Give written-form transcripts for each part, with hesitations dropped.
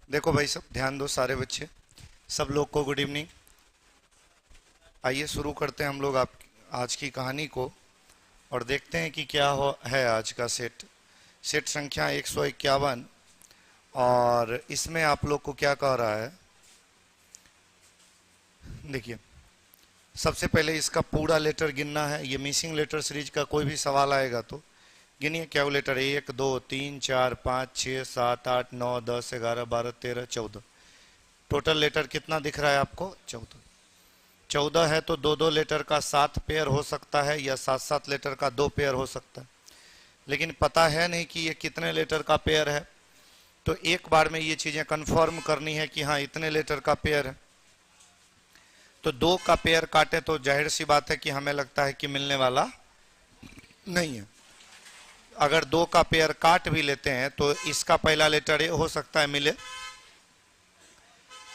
देखो भाई सब ध्यान दो सारे बच्चे, सब लोग को गुड इवनिंग। आइए शुरू करते हैं हम लोग आप आज की कहानी को और देखते हैं कि क्या हो है आज का सेट। सेट संख्या 151 और इसमें आप लोग को क्या कह रहा है। देखिए, सबसे पहले इसका पूरा लेटर गिनना है। ये मिसिंग लेटर सीरीज का कोई भी सवाल आएगा तो गिनिए। कैलकुलेटर 1 2 3 4 5 6 7 8 9 10 11 12 13 14। टोटल लेटर कितना दिख रहा है आपको? 14। 14 है तो दो दो लेटर का 7 पेयर हो सकता है या 7 लेटर का 2 पेयर हो सकता है, लेकिन पता है नहीं कि ये कितने लेटर का पेयर है। तो एक बार में ये चीजें कंफर्म करनी है कि हाँ इतने लेटर का पेयर है। तो 2 का पेयर काटे तो जाहिर सी बात है कि हमें लगता है कि मिलने वाला नहीं है। अगर 2 का पेयर काट भी लेते हैं तो इसका पहला लेटर ए हो सकता है मिले,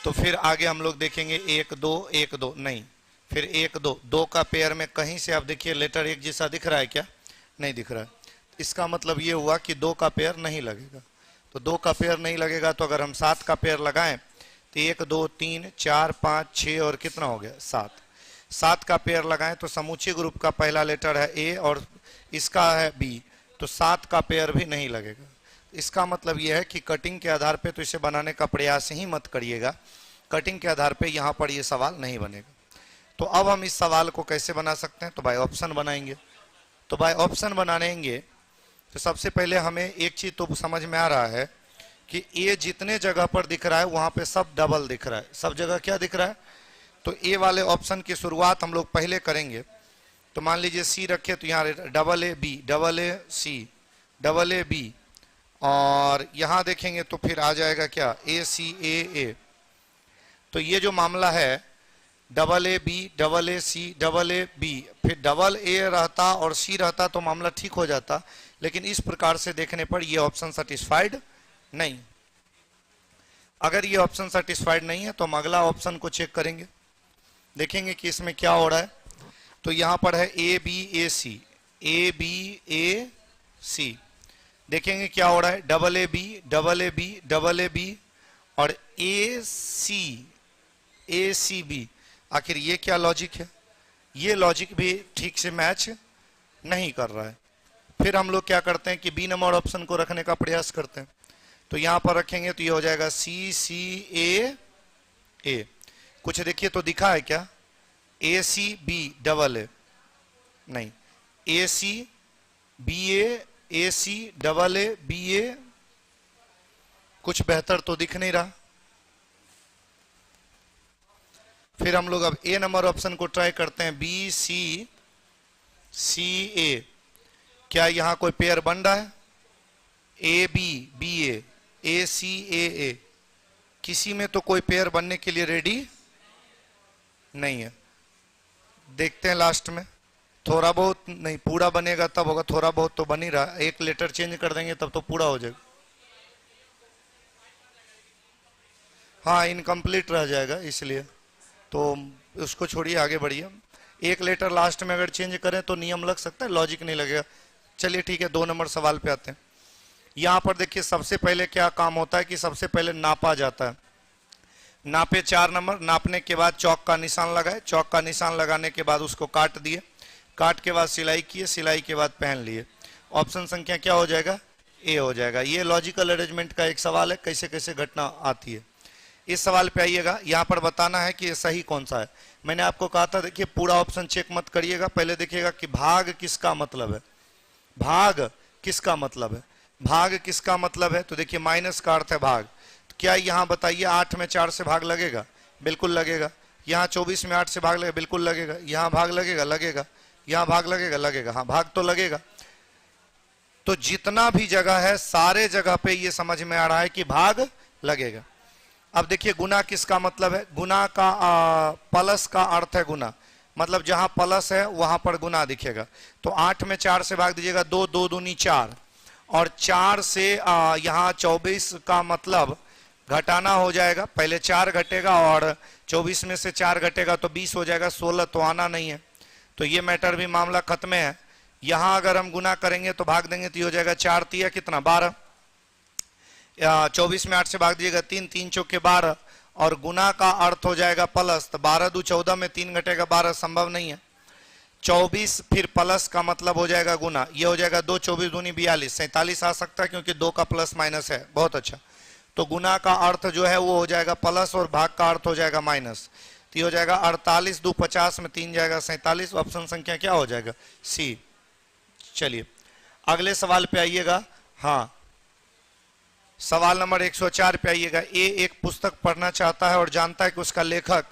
तो फिर आगे हम लोग देखेंगे 1 2 1 2 नहीं, फिर 1 2 2 का पेयर में कहीं से आप देखिए लेटर एक जैसा दिख रहा है क्या? नहीं दिख रहा है। इसका मतलब ये हुआ कि 2 का पेयर नहीं लगेगा। तो 2 का पेयर नहीं लगेगा तो अगर हम 7 का पेयर लगाएं तो 1 2 3 4 5 6 और कितना हो गया? 7। 7 का पेयर लगाएं तो समूचे ग्रुप का पहला लेटर है ए और इसका है बी, तो 7 का पेयर भी नहीं लगेगा। इसका मतलब यह है कि कटिंग के आधार पे तो इसे बनाने का प्रयास ही मत करिएगा। कटिंग के आधार पे यहाँ पर ये सवाल नहीं बनेगा। तो अब हम इस सवाल को कैसे बना सकते हैं? तो बाय ऑप्शन बनाएंगे। तो बाय ऑप्शन बनाएंगे तो सबसे पहले हमें एक चीज तो समझ में आ रहा है कि ए जितने जगह पर दिख रहा है वहां पे सब डबल दिख रहा है। सब जगह क्या दिख रहा है? तो ए वाले ऑप्शन की शुरुआत हम लोग पहले करेंगे। तो मान लीजिए सी रखे तो यहाँ double A B, double A C, double A B, और यहां देखेंगे तो फिर आ जाएगा क्या? ए सी ए ए। तो ये जो मामला है double A B, double A C, double A B, फिर डबल ए रहता और सी रहता तो मामला ठीक हो जाता, लेकिन इस प्रकार से देखने पर ये ऑप्शन सेटिस्फाइड नहीं। अगर ये ऑप्शन सेटिस्फाइड नहीं है तो हम अगला ऑप्शन को चेक करेंगे, देखेंगे कि इसमें क्या हो रहा है। तो यहां पर है ए B A C, A B A सी, देखेंगे क्या हो रहा है। Double A B, double A B, double A B और ए सी बी। आखिर ये क्या लॉजिक है? ये लॉजिक भी ठीक से मैच नहीं कर रहा है। फिर हम लोग क्या करते हैं कि बी नंबर ऑप्शन को रखने का प्रयास करते हैं। तो यहां पर रखेंगे तो ये हो जाएगा सी सी ए ए। कुछ देखिए तो दिखा है क्या? ए सी बी डबल ए नहीं, A C B A C double A B A, कुछ बेहतर तो दिख नहीं रहा। फिर हम लोग अब ए नंबर ऑप्शन को ट्राई करते हैं, बी सी सी ए। क्या यहां कोई पेयर बन रहा है? ए बी बी ए सी ए, किसी में तो कोई पेयर बनने के लिए रेडी नहीं है। देखते हैं लास्ट में, थोड़ा बहुत नहीं, पूरा बनेगा तब होगा। थोड़ा बहुत तो बन ही रहा, एक लेटर चेंज कर देंगे तब तो पूरा हो जाएगा। हाँ इनकम्प्लीट रह जाएगा, इसलिए तो उसको छोड़िए, आगे बढ़िए। एक लेटर लास्ट में अगर चेंज करें तो नियम लग सकता है, लॉजिक नहीं लगेगा। चलिए ठीक है, 2 नंबर सवाल पे आते हैं। यहां पर देखिए सबसे पहले क्या काम होता है कि सबसे पहले नापा जाता है। नापे 4 नंबर, नापने के बाद चौक का निशान लगाए, चौक का निशान लगाने के बाद उसको काट दिए, काट के बाद सिलाई किए, सिलाई के बाद पहन लिए। ऑप्शन संख्या क्या हो जाएगा? ए हो जाएगा। ये लॉजिकल अरेंजमेंट का एक सवाल है, कैसे कैसे घटना आती है। इस सवाल पे आइएगा, यहाँ पर बताना है कि सही कौन सा है। मैंने आपको कहा था देखिए पूरा ऑप्शन चेक मत करिएगा, पहले देखिएगा कि भाग किसका मतलब है। भाग किसका मतलब है? भाग किसका मतलब है? तो देखिए माइनस का अर्थ है भाग। तो क्या यहाँ बताइए 8 में 4 से भाग लगेगा? बिल्कुल लगेगा। यहाँ 24 में 8 से भाग लगेगा? बिल्कुल लगेगा। यहाँ भाग लगेगा? लगेगा। यहाँ भाग लगेगा? लगेगा। हाँ भाग तो लगेगा। तो जितना भी जगह है सारे जगह पे ये समझ में आ रहा है कि भाग लगेगा। अब देखिए गुना किसका मतलब है? गुना का प्लस का अर्थ है गुना, मतलब जहां प्लस है वहां पर गुना दिखेगा। तो 8 में 4 से भाग दीजिएगा, 2 2 दूनी 4, और 4 से यहाँ 24 का मतलब घटाना हो जाएगा। पहले 4 घटेगा और 24 में से 4 घटेगा तो 20 हो जाएगा, 16 तो आना नहीं है। तो ये मैटर भी मामला खत्म है। यहां अगर हम गुना करेंगे तो भाग देंगे तो ये हो जाएगा 4 तिया कितना? 12। 24 में 8 से भाग दीजिएगा 3, 3 चौके 12, और गुना का अर्थ हो जाएगा प्लस, तो 12 दू 14 में 3 घटेगा 12, संभव नहीं है। 24 फिर प्लस का मतलब हो जाएगा गुना, ये हो जाएगा 2, 24 दूनी 42, 47 आ सकता है क्योंकि 2 का प्लस माइनस है। बहुत अच्छा, तो गुना का अर्थ जो है वो हो जाएगा प्लस और भाग का अर्थ हो जाएगा माइनस, तो ये हो जाएगा 48 दू 50 में 3 जाएगा 47। ऑप्शन संख्या क्या हो जाएगा? सी। चलिए अगले सवाल पे आइएगा। हाँ, सवाल नंबर 104 पे आइएगा। ए एक पुस्तक पढ़ना चाहता है और जानता है कि उसका लेखक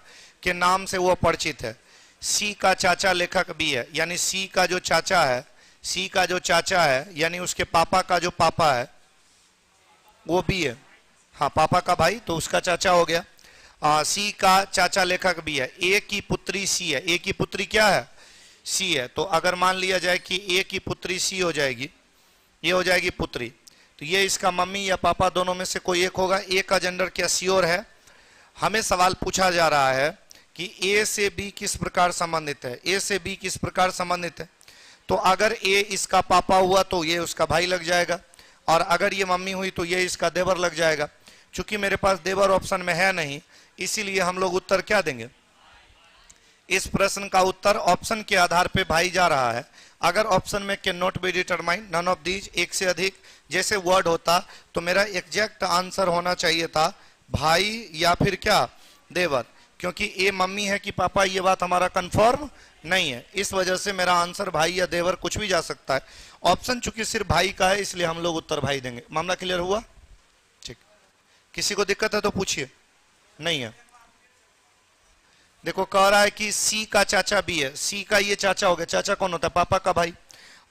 के नाम से वो परिचित है। सी का चाचा लेखक बी है, यानी सी का जो चाचा है, सी का जो चाचा है यानी उसके पापा का जो पापा है वो बी है। हाँ, पापा का भाई तो उसका चाचा हो गया। सी का चाचा लेखक बी है। ए की पुत्री सी है। ए की पुत्री क्या है? सी है। तो अगर मान लिया जाए कि ए की पुत्री सी हो जाएगी, ये हो जाएगी पुत्री, तो ये इसका मम्मी या पापा दोनों में से कोई एक होगा। ए का जेंडर क्या श्योर है? हमें सवाल पूछा जा रहा है कि ए से बी किस प्रकार संबंधित है। ए से बी किस प्रकार संबंधित है? तो अगर ए इसका पापा हुआ तो ये उसका भाई लग जाएगा, और अगर ये मम्मी हुई तो ये इसका देवर लग जाएगा। चूंकि मेरे पास देवर ऑप्शन में है नहीं, इसीलिए हम लोग उत्तर क्या देंगे? इस प्रश्न का उत्तर ऑप्शन के आधार पे भाई जा रहा है। अगर ऑप्शन में can not be determine none of these, एक से अधिक जैसे वर्ड होता, तो मेरा एग्जैक्ट आंसर होना चाहिए था भाई या फिर क्या? देवर। क्योंकि ए मम्मी है कि पापा, ये बात हमारा कंफर्म नहीं है, इस वजह से मेरा आंसर भाई या देवर कुछ भी जा सकता है। ऑप्शन चूंकि सिर्फ भाई का है, इसलिए हम लोग उत्तर भाई देंगे। मामला क्लियर हुआ? ठीक, किसी को दिक्कत है तो पूछिए। नहीं है? देखो कह रहा है कि सी का चाचा बी है। सी का ये चाचा हो गया। चाचा कौन होता है? पापा का भाई।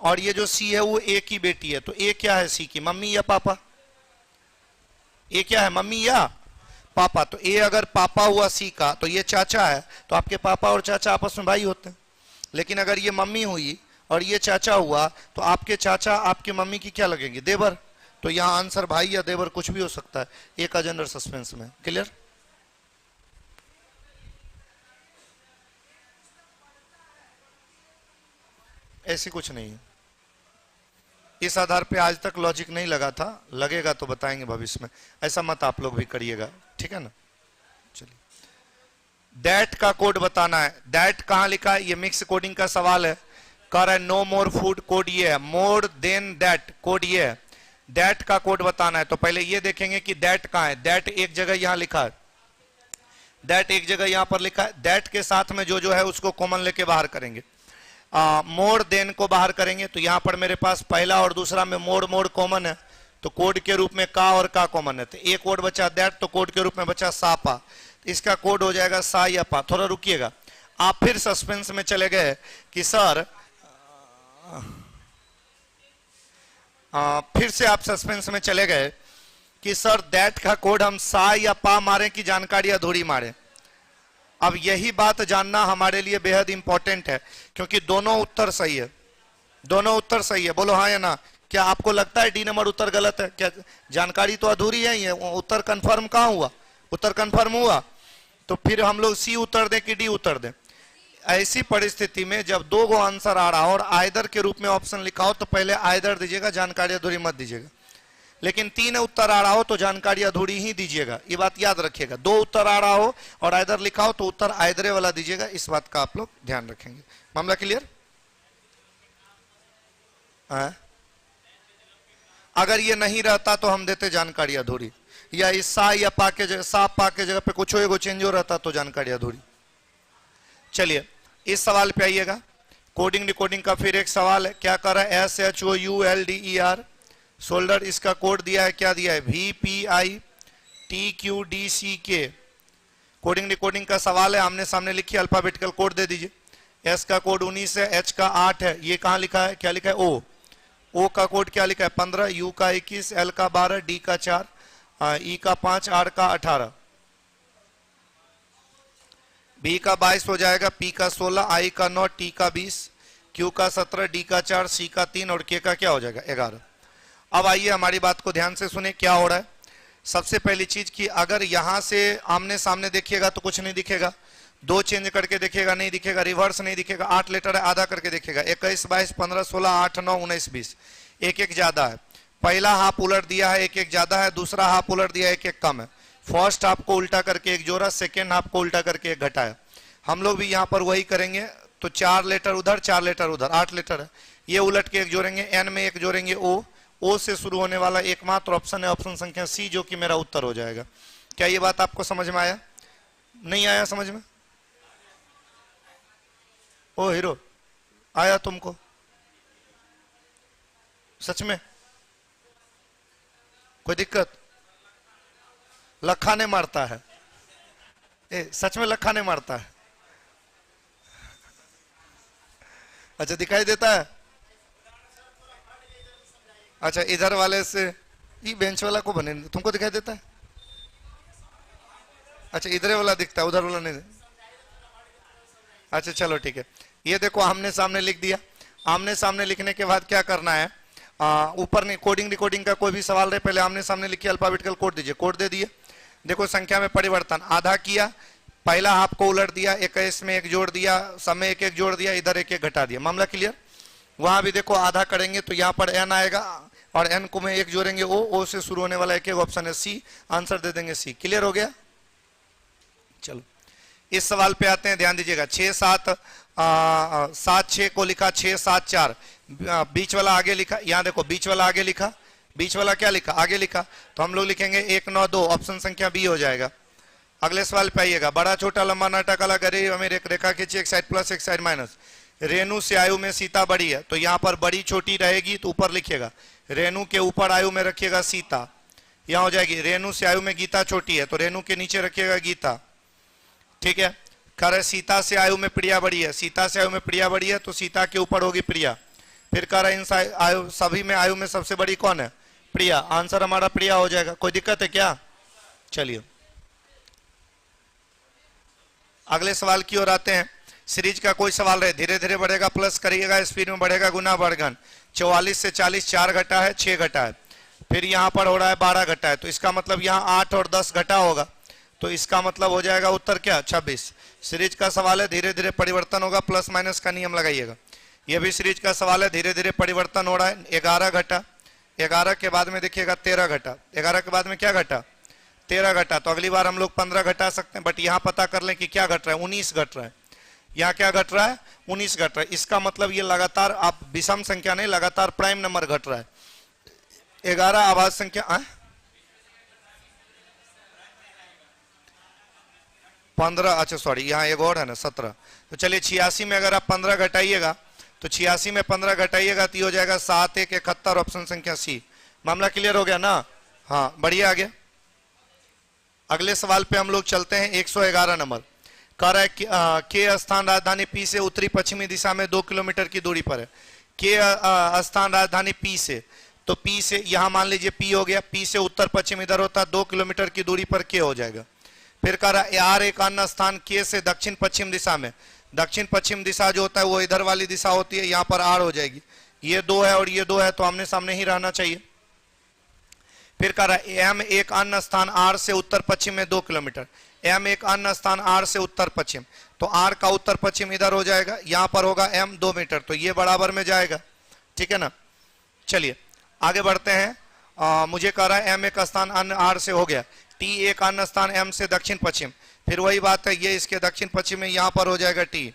और ये जो सी है वो ए की बेटी है। तो ए क्या है सी की? मम्मी या पापा? ए क्या है? मम्मी या पापा। तो ए अगर पापा हुआ सी का तो ये चाचा है, तो आपके पापा और चाचा आपस में भाई होते हैं। लेकिन अगर ये मम्मी हुई और ये चाचा हुआ तो आपके चाचा आपके मम्मी की क्या लगेंगे? देवर। तो यहां आंसर भाई या देवर कुछ भी हो सकता है। ए का जेंडर सस्पेंस में। क्लियर? ऐसी कुछ नहीं है। इस आधार पे आज तक लॉजिक नहीं लगा था, लगेगा तो बताएंगे भविष्य में। ऐसा मत आप लोग भी करिएगा, ठीक है ना? चलिए, दैट का कोड बताना है। दैट कहां लिखा है? ये मिक्स कोडिंग का सवाल है। कह रहा है नो मोर फूड, कोड ये है। मोर देन दैट, कोड ये है। दैट का कोड बताना है, तो पहले ये देखेंगे कि दैट कहां है। दैट एक जगह यहां लिखा है, दैट एक जगह यहां पर लिखा है। दैट के साथ में जो जो है उसको कॉमन लेके बाहर करेंगे। मोर देन को बाहर करेंगे, तो यहां पर मेरे पास पहला और दूसरा में मोर मोर कॉमन है, तो कोड के रूप में का और का कॉमन है। तो एक कोड बचा दैट, तो कोड के रूप में बचा सा पा। तो इसका कोड हो जाएगा सा या पा। थोड़ा रुकिएगा, आप फिर सस्पेंस में चले गए कि सर फिर से आप सस्पेंस में चले गए कि सर दैट का कोड हम सा या पा मारे कि जानकारी अधूरी मारे। अब यही बात जानना हमारे लिए बेहद इंपॉर्टेंट है, क्योंकि दोनों उत्तर सही है। दोनों उत्तर सही है, बोलो हाँ या ना। क्या आपको लगता है डी नंबर उत्तर गलत है? क्या जानकारी तो अधूरी है? ये उत्तर कंफर्म कहां हुआ? उत्तर कंफर्म हुआ, तो फिर हम लोग सी उत्तर दें कि डी उत्तर दें? ऐसी परिस्थिति में जब दो गो आंसर आ रहा हो और आइदर के रूप में ऑप्शन लिखा हो, तो पहले आइदर दीजिएगा, जानकारी अधूरी मत दीजिएगा। लेकिन तीन उत्तर आ रहा हो तो जानकारी अधूरी ही दीजिएगा, ये बात याद रखिएगा। दो उत्तर आ रहा हो और आइदर लिखा हो तो उत्तर आइदरे वाला दीजिएगा, इस बात का आप लोग ध्यान रखेंगे। मामला क्लियर? अगर ये नहीं रहता तो हम देते जानकारी अधूरी, या इस सा या पा के जगह, सा पा के जगह पे कुछ एगो चेंज हो रहता तो जानकारी अधूरी। चलिए इस सवाल पे आइएगा। कोडिंग डिकोडिंग का फिर एक सवाल है। क्या कर रहा है? SHOULDER शोल्डर, इसका कोड दिया है, क्या दिया है? VPITQDCK। कोडिंग डिकोडिंग का सवाल है, आमने सामने लिखिए, अल्फाबेटिकल कोड दे दीजिए। S का कोड 19 है, H का 8 है, ये कहां लिखा है? क्या लिखा है? O का कोड क्या लिखा है? 15, U का 21, L का 12, D का 4, E का 5, R का 18, B का 22 हो जाएगा, P का 16, I का 9, T का 20, Q का 17, D का 4, C का 3 और K का क्या हो जाएगा? 11। अब आइए हमारी बात को ध्यान से सुने, क्या हो रहा है। सबसे पहली चीज कि अगर यहां से आमने सामने देखिएगा तो कुछ नहीं दिखेगा, दो चेंज करके देखिएगा नहीं दिखेगा, रिवर्स नहीं दिखेगा, 8 लेटर है आधा करके देखिएगा, 21, 22, 15, 16, 8, 9, 19, 20, एक एक ज्यादा है। पहला हाफ उलट दिया है, एक एक ज्यादा है, दूसरा हाफ उलट दिया है, एक एक कम है। फर्स्ट हाफ को उल्टा करके एक जोड़ा, सेकेंड हाफ को उल्टा करके एक घटाया। हम लोग भी यहाँ पर वही करेंगे। तो 4 लेटर उधर 4 लेटर उधर, 8 लेटर है, ये उलट के एक जोड़ेंगे, एन में एक जोड़ेंगे ओ से शुरू होने वाला एकमात्र ऑप्शन है ऑप्शन संख्या सी, जो कि मेरा उत्तर हो जाएगा। क्या ये बात आपको समझ में आया? नहीं आया समझ में? ओ हीरो, आया तुमको सच में? कोई दिक्कत? लखा ने मारता है, सच में लखा ने मारता है? अच्छा दिखाई देता है? अच्छा इधर वाले से, ये बेंच वाला को बने, तुमको दिखाई देता है? अच्छा इधर वाला दिखता है, उधर वाला नहीं। अच्छा चलो ठीक है। ये देखो आमने सामने लिख दिया। आमने सामने लिखने के बाद क्या करना है, ऊपर नहीं, कोडिंग रिकॉर्डिंग का कोई भी सवाल रहे पहले आमने सामने लिखिए, अल्फाबेटिकल कोड दीजिए, कोड दे दिए। देखो संख्या में परिवर्तन, आधा किया, पहला हाफ को उलट दिया, 21 में एक जोड़ दिया, सब में एक एक जोड़ दिया, इधर एक एक घटा दिया, मामला क्लियर। वहां भी देखो आधा करेंगे तो यहाँ पर एन आएगा और एन को में एक जोड़ेंगे ओ से शुरू होने वाला एक एक ऑप्शन है सी, आंसर दे देंगे सी। क्लियर हो गया? चलो इस सवाल पे आते हैं, ध्यान दीजिएगा। 7 6 को लिखा, 6 7 4, बीच वाला आगे लिखा, यहाँ देखो बीच वाला आगे लिखा, बीच वाला क्या लिखा, आगे लिखा, तो हम लोग लिखेंगे 1 9 2, ऑप्शन संख्या बी हो जाएगा। अगले सवाल पे आइएगा, बड़ा छोटा लंबा नाटा काला गरीब अमीर, एक रेखा खींची, एक साइड प्लस एक साइड माइनस। रेणु से आयु में सीता बड़ी है, तो यहाँ पर बड़ी छोटी रहेगी तो ऊपर लिखिएगा, रेणु के ऊपर आयु में रखिएगा सीता, यहाँ हो जाएगी। रेणु से आयु में गीता छोटी है, तो रेणु के नीचे रखिएगा गीता, ठीक है। कर सीता से आयु में प्रिया बड़ी है, सीता से आयु में प्रिया बड़ी है तो सीता के ऊपर होगी प्रिया। फिर कर इन आयु सभी में आयु में सबसे बड़ी कौन है, प्रिया, आंसर हमारा प्रिया हो जाएगा। कोई दिक्कत है क्या? चलिए अगले सवाल की ओर आते हैं। सीरीज का कोई सवाल रहे, धीरे धीरे बढ़ेगा, प्लस करिएगा, स्पीड में बढ़ेगा, गुना बढ़घन। 44 से 40 4 घटा है, 6 घटा है, फिर यहाँ पर हो रहा है 12 घटा है, तो इसका मतलब यहाँ 8 और 10 घटा होगा, तो इसका मतलब हो जाएगा उत्तर क्या, 26। सीरीज का सवाल है, धीरे धीरे परिवर्तन होगा, प्लस माइनस का नियम लगाइएगा। यह भी सीरीज का सवाल है, धीरे धीरे परिवर्तन हो रहा है, 11 घटा, 11 के बाद में देखिएगा 13 घटा, 11 के बाद में क्या घटा, 13 घटा, तो अगली बार हम लोग 15 घटा सकते हैं, बट यहाँ पता कर लें कि क्या घट रहा है, 19 घट रहा है। यहाँ क्या घट रहा है, 19 घट रहा है। इसका मतलब ये लगातार, आप विषम संख्या नहीं, लगातार प्राइम नंबर घट रहा है। 11 आवाज संख्या 15, अच्छा सॉरी यहाँ एक और है ना 17, तो चलिए 86 में अगर आप 15 घटाइएगा तो 86 में 15 घटाइएगा तो ये हो जाएगा 7 1 71, ऑप्शन संख्या सी। मामला क्लियर हो गया ना? हाँ बढ़िया आ गया। अगले सवाल पे हम लोग चलते हैं, 111 नंबर। कह रहा है कि के स्थान राजधानी पी से उत्तरी पश्चिमी दिशा में 2 किलोमीटर की दूरी पर है। के स्थान राजधानी पी से, तो पी से यहाँ मान लीजिए पी हो गया, पी से उत्तर पश्चिम इधर होता है, 2 किलोमीटर की दूरी पर के हो जाएगा। फिर कह रहा है आर एक अन्य स्थान के से दक्षिण पश्चिम दिशा में, दक्षिण पश्चिम दिशा जो होता है वो इधर वाली दिशा होती है, यहाँ पर आर हो जाएगी। ये 2 है और ये 2 है, तो आमने सामने ही रहना चाहिए। फिर कह रहा है एम एक अन्य स्थान आर से उत्तर पश्चिम में 2 किलोमीटर, एम एक अन्य स्थान आर से उत्तर पश्चिम, तो आर का उत्तर पश्चिम इधर हो जाएगा, यहाँ पर होगा एम 2 मीटर, तो ये बराबर में जाएगा, ठीक है ना। चलिए आगे बढ़ते हैं। मुझे कह रहा है एम एक स्थान अन्य आर से हो गया, टी एक अन्य स्थान एम से दक्षिण पश्चिम, फिर वही बात है, ये इसके दक्षिण पश्चिम में यहाँ पर हो जाएगा टी।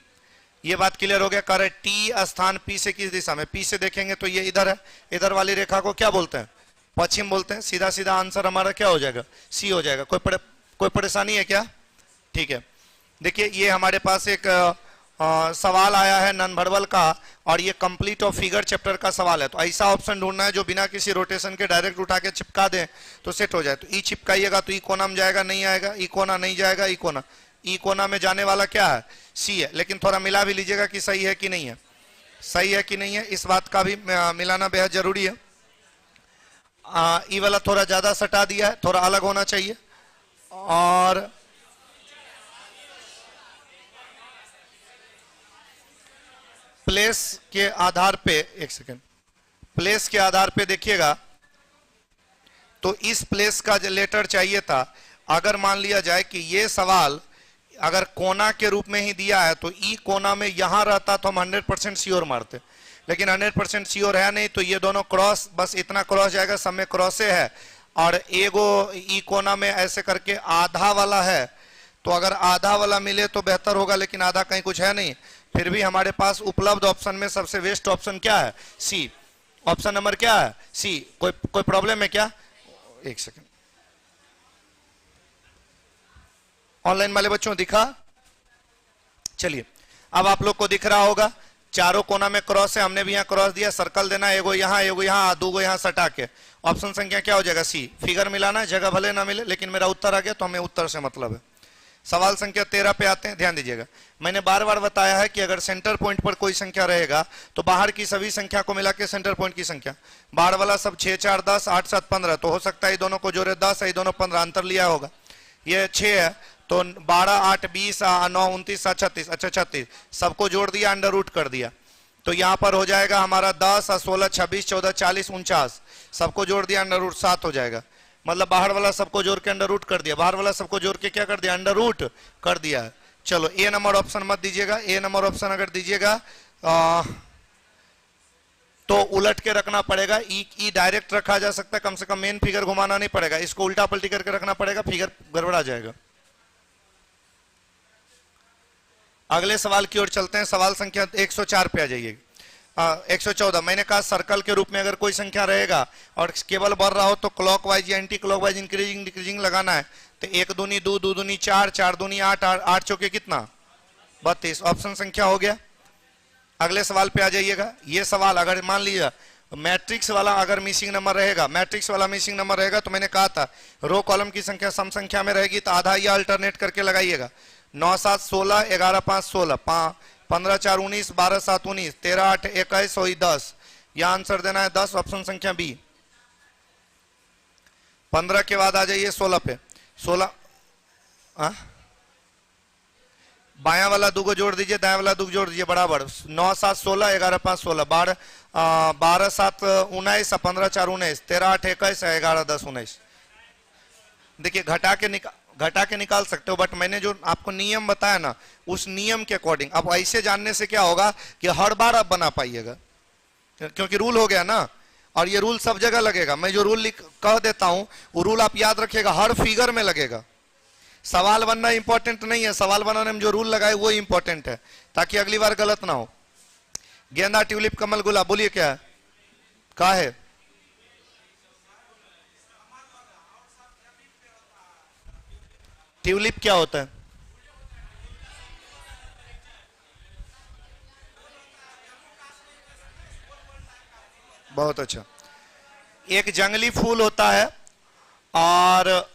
ये बात क्लियर हो गया। कह रहे टी स्थान पी से किस दिशा में, पी से देखेंगे तो ये इधर है, इधर वाली रेखा को क्या बोलते हैं, पश्चिम बोलते हैं। सीधा सीधा आंसर हमारा क्या हो जाएगा, सी हो जाएगा। कोई परेशानी है क्या? ठीक है। देखिए ये हमारे पास एक सवाल आया है ननभरवल का, और ये कंप्लीट ऑफ फिगर चैप्टर का सवाल है, तो ऐसा ऑप्शन ढूंढना है जो बिना किसी रोटेशन के डायरेक्ट उठा के चिपका दें तो सेट हो जाए। तो ई चिपकाइएगा तो ई कोना में जाएगा, नहीं आएगा, ई कोना नहीं जाएगा, ई कोना में जाने वाला क्या है, सी है। लेकिन थोड़ा मिला भी लीजिएगा कि सही है कि नहीं है, सही है कि नहीं है, इस बात का भी मिलाना बेहद जरूरी है। ई वाला थोड़ा ज्यादा सटा दिया है, थोड़ा अलग होना चाहिए। और प्लेस के आधार पे, एक सेकेंड, प्लेस के आधार पे देखिएगा तो इस प्लेस का जो लेटर चाहिए था, अगर मान लिया जाए कि ये सवाल अगर कोना के रूप में ही दिया है तो ई कोना में यहां रहता तो हम 100% श्योर मारते, लेकिन 100% श्योर है नहीं, तो ये दोनों क्रॉस, बस इतना क्रॉस जाएगा, सब में क्रॉसे है, और एगो ई कोना में ऐसे करके आधा वाला है, तो अगर आधा वाला मिले तो बेहतर होगा, लेकिन आधा कहीं कुछ है नहीं। फिर भी हमारे पास उपलब्ध ऑप्शन में सबसे बेस्ट ऑप्शन क्या है? सी। ऑप्शन नंबर क्या है? सी। कोई प्रॉब्लम है क्या? एक सेकंड, ऑनलाइन वाले बच्चों दिखा? चलिए, अब आप लोग को दिख रहा होगा, चारों कोना में क्रॉस है, हमने भी यहां क्रॉस दिया, सर्कल देना, एगो यहां दो गो यहां सटा के। ऑप्शन संख्या क्या हो जाएगा? सी। फिगर मिलाना है, जगह भले ना मिले, लेकिन मेरा उत्तर आ गया तो हमें उत्तर से मतलब है। सवाल संख्या 13 पे आते हैं, ध्यान दीजिएगा। मैंने बार बार बताया है कि अगर सेंटर पॉइंट पर कोई संख्या रहेगा तो बाहर की सभी संख्या को मिला के सेंटर पॉइंट की संख्या, बाहर वाला सब 6 4 10 8 7 15, तो हो सकता है दोनों को जोड़े 10 है, दोनों 15, अंतर लिया होगा। ये 6 है तो 12 8 20 9 29 36, अच्छा 36, सबको जोड़ दिया, अंडर रूट कर दिया, तो यहां पर हो जाएगा हमारा 10 16 26 14 40 49, सबको जोड़ दिया, अंडर रूट 7 हो जाएगा। मतलब बाहर वाला सबको जोड़ के अंडर रूट कर दिया, बाहर वाला सबको जोड़ के क्या कर दिया? अंडर रूट कर दिया। चलो, ए नंबर ऑप्शन मत दीजिएगा, ए नंबर ऑप्शन अगर दीजिएगा तो उलट के रखना पड़ेगा। ई डायरेक्ट रखा जा सकता है, कम से कम मेन फिगर घुमाना नहीं पड़ेगा, इसको उल्टा पलटी करके रखना पड़ेगा, फिगर गड़बड़ा जाएगा। अगले सवाल की ओर चलते हैं, सवाल संख्या 104 पे आ जाइए। 114, मैंने कहा सर्कल के रूप में अगर कोई संख्या रहेगा और केवल बढ़ रहा हो तो क्लॉकवाइज या एंटी क्लॉकवाइज इंक्रीजिंग डिक्रीजिंग लगाना है। तो 1 दूनी 2, 2 दूनी 4, 4 दूनी 8, 8 चौके कितना? 32। ऑप्शन संख्या हो गया। अगले सवाल पे आ जाइएगा। ये सवाल अगर मान लीजिए मैट्रिक्स वाला अगर मिसिंग नंबर रहेगा, मैट्रिक्स वाला मिसिंग नंबर रहेगा, तो मैंने कहा था रो कॉलम की संख्या सम संख्या में रहेगी तो आधा या अल्टरनेट करके लगाइएगा। 9 7 16, 11 5 16, 15 4 19, 12 7 19, 13 8 21 और 10, यह आंसर देना है 10, ऑप्शन संख्या बी। 15 के बाद आ जाइए 16 पे। 16 बाया वाला दो को जोड़ दीजिए, दाया वाला दो को जोड़ दीजिए, बराबर 9 7 16, 11 5 16, 12 7 19, 15 4 19, 13 8 21, 11 10 19। देखिए घटा के निकाल सकते हो, बट मैंने जो आपको नियम बताया ना, उस नियम के अकॉर्डिंग। अब ऐसे जानने से क्या होगा कि हर बार आप बना पाइएगा, क्योंकि रूल हो गया ना, और ये रूल सब जगह लगेगा। मैं जो रूल कह देता हूं वो रूल आप याद रखिएगा, हर फिगर में लगेगा। सवाल बनना इंपॉर्टेंट नहीं है, सवाल बनाने में जो रूल लगाए वो इंपॉर्टेंट है, ताकि अगली बार गलत ना हो। गेंदा, ट्यूलिप, कमल, गुलाब, बोलिए क्या है? क्या है? ट्यूलिप क्या होता है? बहुत अच्छा। एक जंगली फूल होता है, और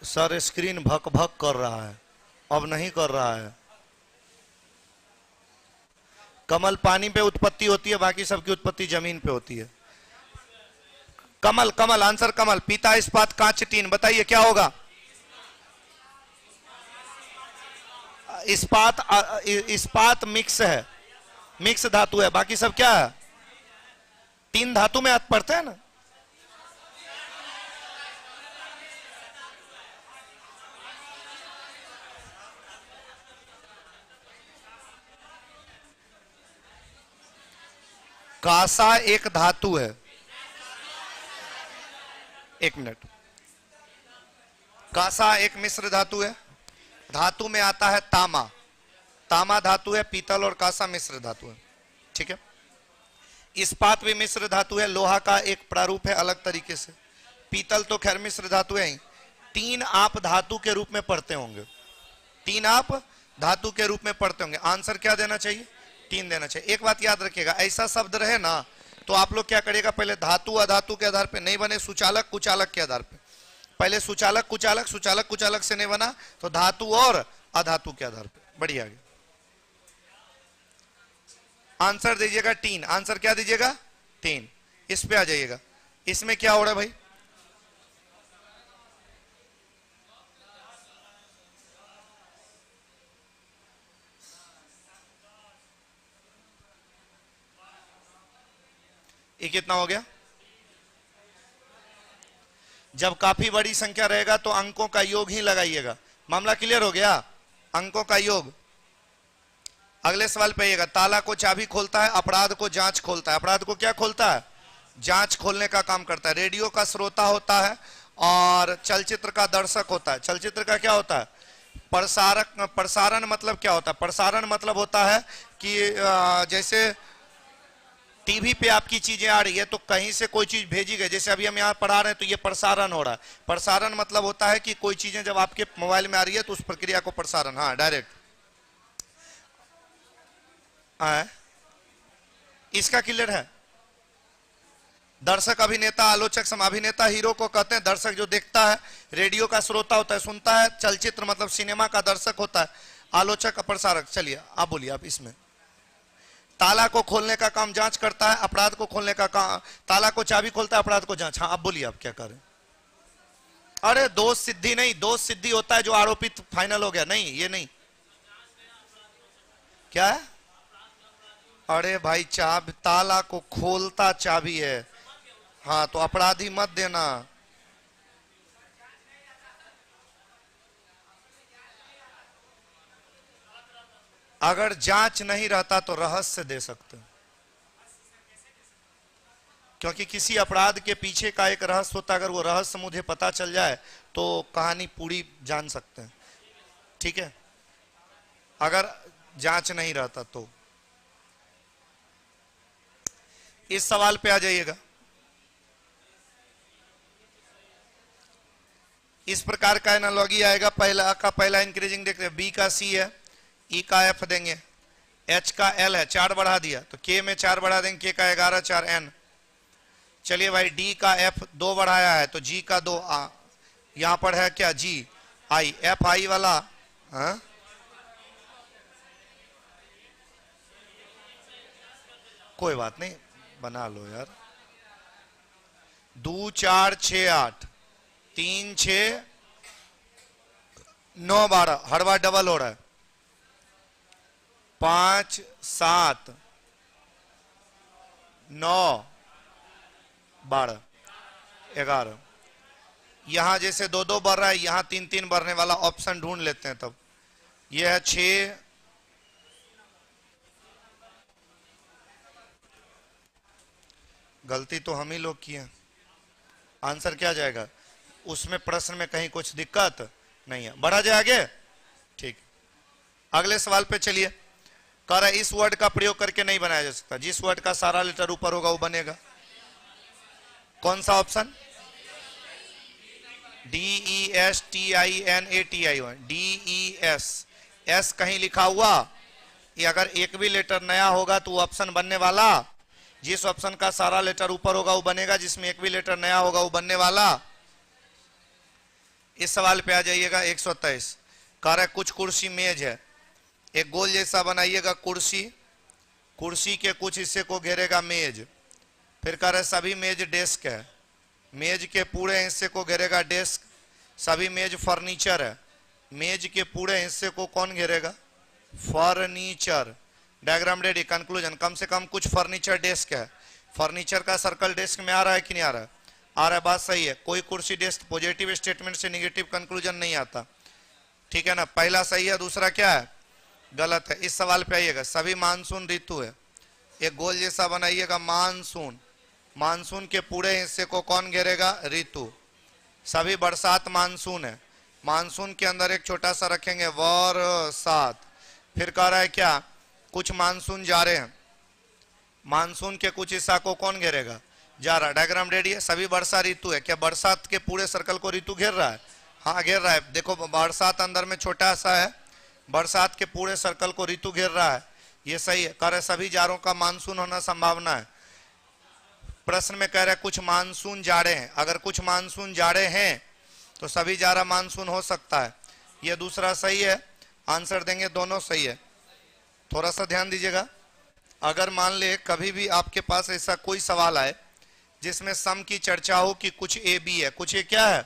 सर स्क्रीन भक भक कर रहा है, अब नहीं कर रहा है। कमल पानी पे उत्पत्ति होती है, बाकी सबकी उत्पत्ति जमीन पे होती है। कमल, कमल आंसर कमल। पीता, इस्पात, कांच, टीन, बताइए क्या होगा? इस्पात मिक्स है, मिक्स धातु है, बाकी सब क्या है? तीन धातु में पड़ता है ना। कांसा एक धातु है, एक मिनट, कांसा एक मिश्र धातु है। धातु में आता है तामा, तामा धातु है, पीतल और कांसा मिश्र धातु है, ठीक है। इस्पात भी मिश्र धातु है, लोहा का एक प्रारूप है अलग तरीके से। पीतल तो खैर मिश्र धातु है ही। तीन आप धातु के रूप में पढ़ते होंगे, तीन आप धातु के रूप में पढ़ते होंगे। आंसर क्या देना चाहिए? तीन देना चाहिए। एक बात याद रखिएगा, ऐसा शब्द रहे ना तो आप लोग क्या करिएगा, पहले धातु अधातु के आधार पे नहीं बने, सुचालक कुचालक के आधार पे। पहले सुचालक कुचालक, सुचालक कुचालक से नहीं बना तो धातु और अधातु के आधार पे। बढ़िया गया। आंसर दीजिएगा तीन। आंसर क्या दीजिएगा? तीन। इस पे आ जाइएगा। इसमें क्या हो रहा है भाई? ये कितना हो गया? जब काफी बड़ी संख्या रहेगा तो अंकों का योग ही लगाइएगा। मामला क्लियर हो गया? अंकों का योग। अगले सवाल पे आइएगा। ताला को चाबी खोलता है, अपराध को जांच खोलता है। अपराध को क्या खोलता है? जांच खोलने का काम करता है। रेडियो का श्रोता होता है और चलचित्र का दर्शक होता है। चलचित्र का क्या होता है? प्रसारक। प्रसारण मतलब क्या होता है? प्रसारण मतलब होता है कि जैसे टीवी पे आपकी चीजें आ रही है तो कहीं से कोई चीज भेजी गई, जैसे अभी हम यहाँ पढ़ा रहे हैं तो ये प्रसारण हो रहा है। प्रसारण मतलब होता है कि कोई चीजें जब आपके मोबाइल में आ रही है तो उस प्रक्रिया को प्रसारण, हाँ डायरेक्ट। इसका क्लियर है? दर्शक, अभिनेता, आलोचक, समाभिनेता हीरो को कहते हैं। दर्शक जो देखता है, रेडियो का श्रोता होता है, सुनता है। चलचित्र मतलब सिनेमा का दर्शक होता है। आलोचक का प्रसारक। चलिए आप बोलिए। आप इसमें ताला को खोलने का काम जांच करता है, अपराध को खोलने का काम, ताला को चाबी खोलता है, अपराध को जांच। हाँ आप बोलिए, आप क्या कर रहे हैं? अरे दोष सिद्धि नहीं, दोष सिद्धि होता है जो आरोपित फाइनल हो गया। नहीं, ये नहीं। क्या है? अरे भाई चाबी, ताला को खोलता चाबी है। हाँ तो अपराधी मत देना। अगर जांच नहीं रहता तो रहस्य दे सकते हैं, क्योंकि किसी अपराध के पीछे का एक रहस्य होता है। अगर वो रहस्य मुझे पता चल जाए तो कहानी पूरी जान सकते हैं। ठीक है, अगर जांच नहीं रहता तो। इस सवाल पे आ जाइएगा। इस प्रकार का एनालॉजी आएगा। पहला का पहला इंक्रीजिंग देखते हैं। बी का सी है, ई का एफ देंगे, एच का एल है, 4 बढ़ा दिया तो के में 4 बढ़ा देंगे, के का 11, 4 एन। चलिए भाई डी का एफ 2 बढ़ाया है तो जी का 2 यहां पर है क्या? जी आई, एफ आई वाला। हाँ कोई बात नहीं, बना लो यार। 2 4 6 8, 3 6 9 12, हर बार डबल हो रहा है। 5 7 9 12 11। यहां जैसे 2 2 बढ़ रहा है, यहां 3 3 बढ़ने वाला ऑप्शन ढूंढ लेते हैं। तब यह है 6। गलती तो हम ही लोग की है। आंसर क्या जाएगा उसमें? प्रश्न में कहीं कुछ दिक्कत नहीं है। बढ़ा जाए आगे। ठीक, अगले सवाल पे चलिए। कह रहा है इस वर्ड का प्रयोग करके नहीं बनाया जा सकता। जिस वर्ड का सारा लेटर ऊपर होगा वो बनेगा। कौन सा ऑप्शन? DESTINATI। DES, एस कहीं लिखा हुआ, ये अगर एक भी लेटर नया होगा तो वो ऑप्शन बनने वाला। जिस ऑप्शन का सारा लेटर ऊपर होगा वो बनेगा, जिसमें एक भी लेटर नया होगा वो बनने वाला। इस सवाल पे आ जाइएगा। 123 कह रहा है कुछ कुर्सी मेज है, एक गोल जैसा बनाइएगा कुर्सी, कुर्सी के कुछ हिस्से को घेरेगा मेज। फिर कह रहा है सभी मेज डेस्क है, मेज के पूरे हिस्से को घेरेगा डेस्क। सभी मेज फर्नीचर है, मेज के पूरे हिस्से को कौन घेरेगा? फर्नीचर। Diagram ready. कंक्लूजन, कम से कम कुछ फर्नीचर डेस्क है। फर्नीचर का सर्कल डेस्क में आ रहा है कि नहीं आ रहा है? आ रहा है, बात सही है। कोई कुर्सी डेस्क, पॉजिटिव स्टेटमेंट से नेगेटिव कंक्लूजन नहीं आता। ठीक है ना? पहला सही है, दूसरा क्या है? गलत है। इस सवाल पे आइएगा। सभी मानसून ऋतु है, एक गोल जैसा बनाइएगा मानसून। मानसून के पूरे हिस्से को कौन घेरेगा? ऋतु। सभी बरसात मानसून है, मानसून के अंदर एक छोटा सा रखेंगे बरसात। फिर कह रहा है क्या? कुछ मानसून जा रहे हैं, मानसून के कुछ हिस्सा को कौन घेरेगा? जा रहा। डायग्राम रेडी है। सभी वर्षा ऋतु है, क्या बरसात के पूरे सर्कल को ऋतु घेर रहा है? हाँ घेर रहा है। देखो बरसात अंदर में छोटा सा है, बरसात के पूरे सर्कल को ऋतु घेर रहा है, ये सही है। कह रहे सभी जाड़ों का मानसून होना संभावना है। प्रश्न में कह रहे कुछ मानसून जाड़े हैं, अगर कुछ मानसून जाड़े हैं तो सभी जाड़ा मानसून हो सकता है, ये दूसरा सही है। आंसर देंगे, दोनों सही है। थोड़ा सा ध्यान दीजिएगा। अगर मान ले कभी भी आपके पास ऐसा कोई सवाल आए जिसमें सम की चर्चा हो कि कुछ ए बी है, कुछ ए क्या है,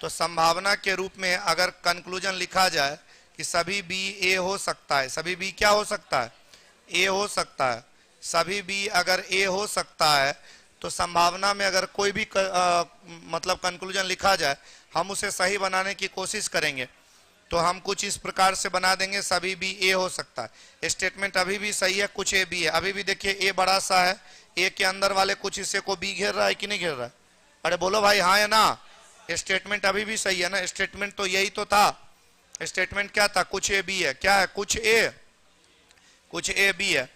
तो संभावना के रूप में अगर कंक्लूजन लिखा जाए कि सभी बी ए हो सकता है, सभी बी क्या हो सकता है? ए हो सकता है। सभी बी अगर ए हो सकता है तो संभावना में अगर कोई भी मतलब कंक्लूजन लिखा जाए हम उसे सही बनाने की कोशिश करेंगे। तो हम कुछ इस प्रकार से बना देंगे, सभी भी ए हो सकता है। स्टेटमेंट अभी भी सही है, कुछ ए बी है। अभी भी देखिए ए बड़ा सा है, ए के अंदर वाले कुछ हिस्से को बी घेर रहा है कि नहीं घेर रहा है? अरे बोलो भाई हाँ या ना? स्टेटमेंट अभी भी सही है ना? स्टेटमेंट तो यही तो था। स्टेटमेंट क्या था? कुछ ए बी है। क्या है? कुछ ए बी है।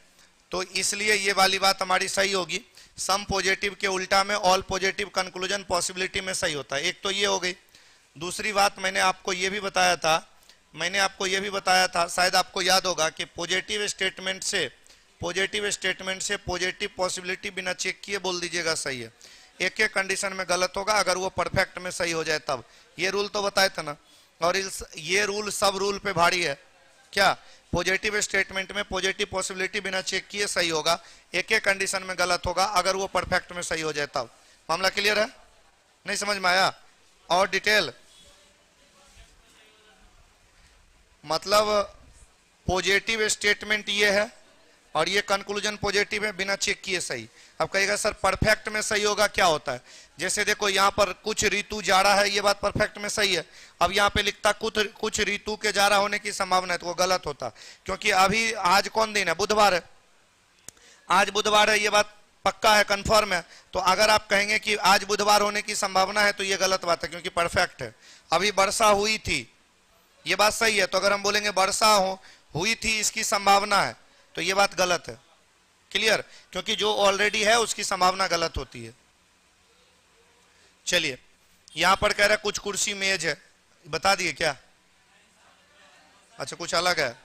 तो इसलिए ये वाली बात हमारी सही होगी। सम पॉजिटिव के उल्टा में ऑल पॉजिटिव कंक्लूजन पॉसिबिलिटी में सही होता है। एक तो ये हो गई। दूसरी बात मैंने आपको ये भी बताया था, शायद आपको याद होगा कि पॉजिटिव स्टेटमेंट से पॉजिटिव पॉसिबिलिटी बिना चेक किए बोल दीजिएगा सही है। एक एक कंडीशन में गलत होगा, अगर वो परफेक्ट में सही हो जाए तब। ये रूल तो बताए थे ना, और ये रूल सब रूल पे भारी है। क्या? पॉजिटिव स्टेटमेंट में पॉजिटिव पॉसिबिलिटी बिना चेक किए सही होगा, एक एक कंडीशन में गलत होगा, अगर वो परफेक्ट में सही हो जाए तब। मामला क्लियर है? नहीं समझ में आया? और डिटेल मतलब पॉजिटिव स्टेटमेंट ये है और ये कंक्लूजन पॉजिटिव है, बिना चेक किए सही। अब कहेगा सर परफेक्ट में सही होगा, क्या होता है? जैसे देखो यहाँ पर कुछ ऋतु जाड़ा है, ये बात परफेक्ट में सही है। अब यहाँ पे लिखता कुछ ऋतु के जाड़ा होने की संभावना है, तो वो गलत होता, क्योंकि अभी आज कौन दिन है? बुधवार है। आज बुधवार है, ये बात पक्का है, कंफर्म है। तो अगर आप कहेंगे कि आज बुधवार होने की संभावना है, तो ये गलत बात है, क्योंकि परफेक्ट है। अभी वर्षा हुई थी, ये बात सही है। तो अगर हम बोलेंगे वर्षा हुई थी, इसकी संभावना है, तो ये बात गलत है। क्लियर? क्योंकि जो ऑलरेडी है उसकी संभावना गलत होती है। चलिए, यहां पर कह रहा है कुछ कुर्सी मेज है, बता दिए क्या? अच्छा, कुछ अलग है।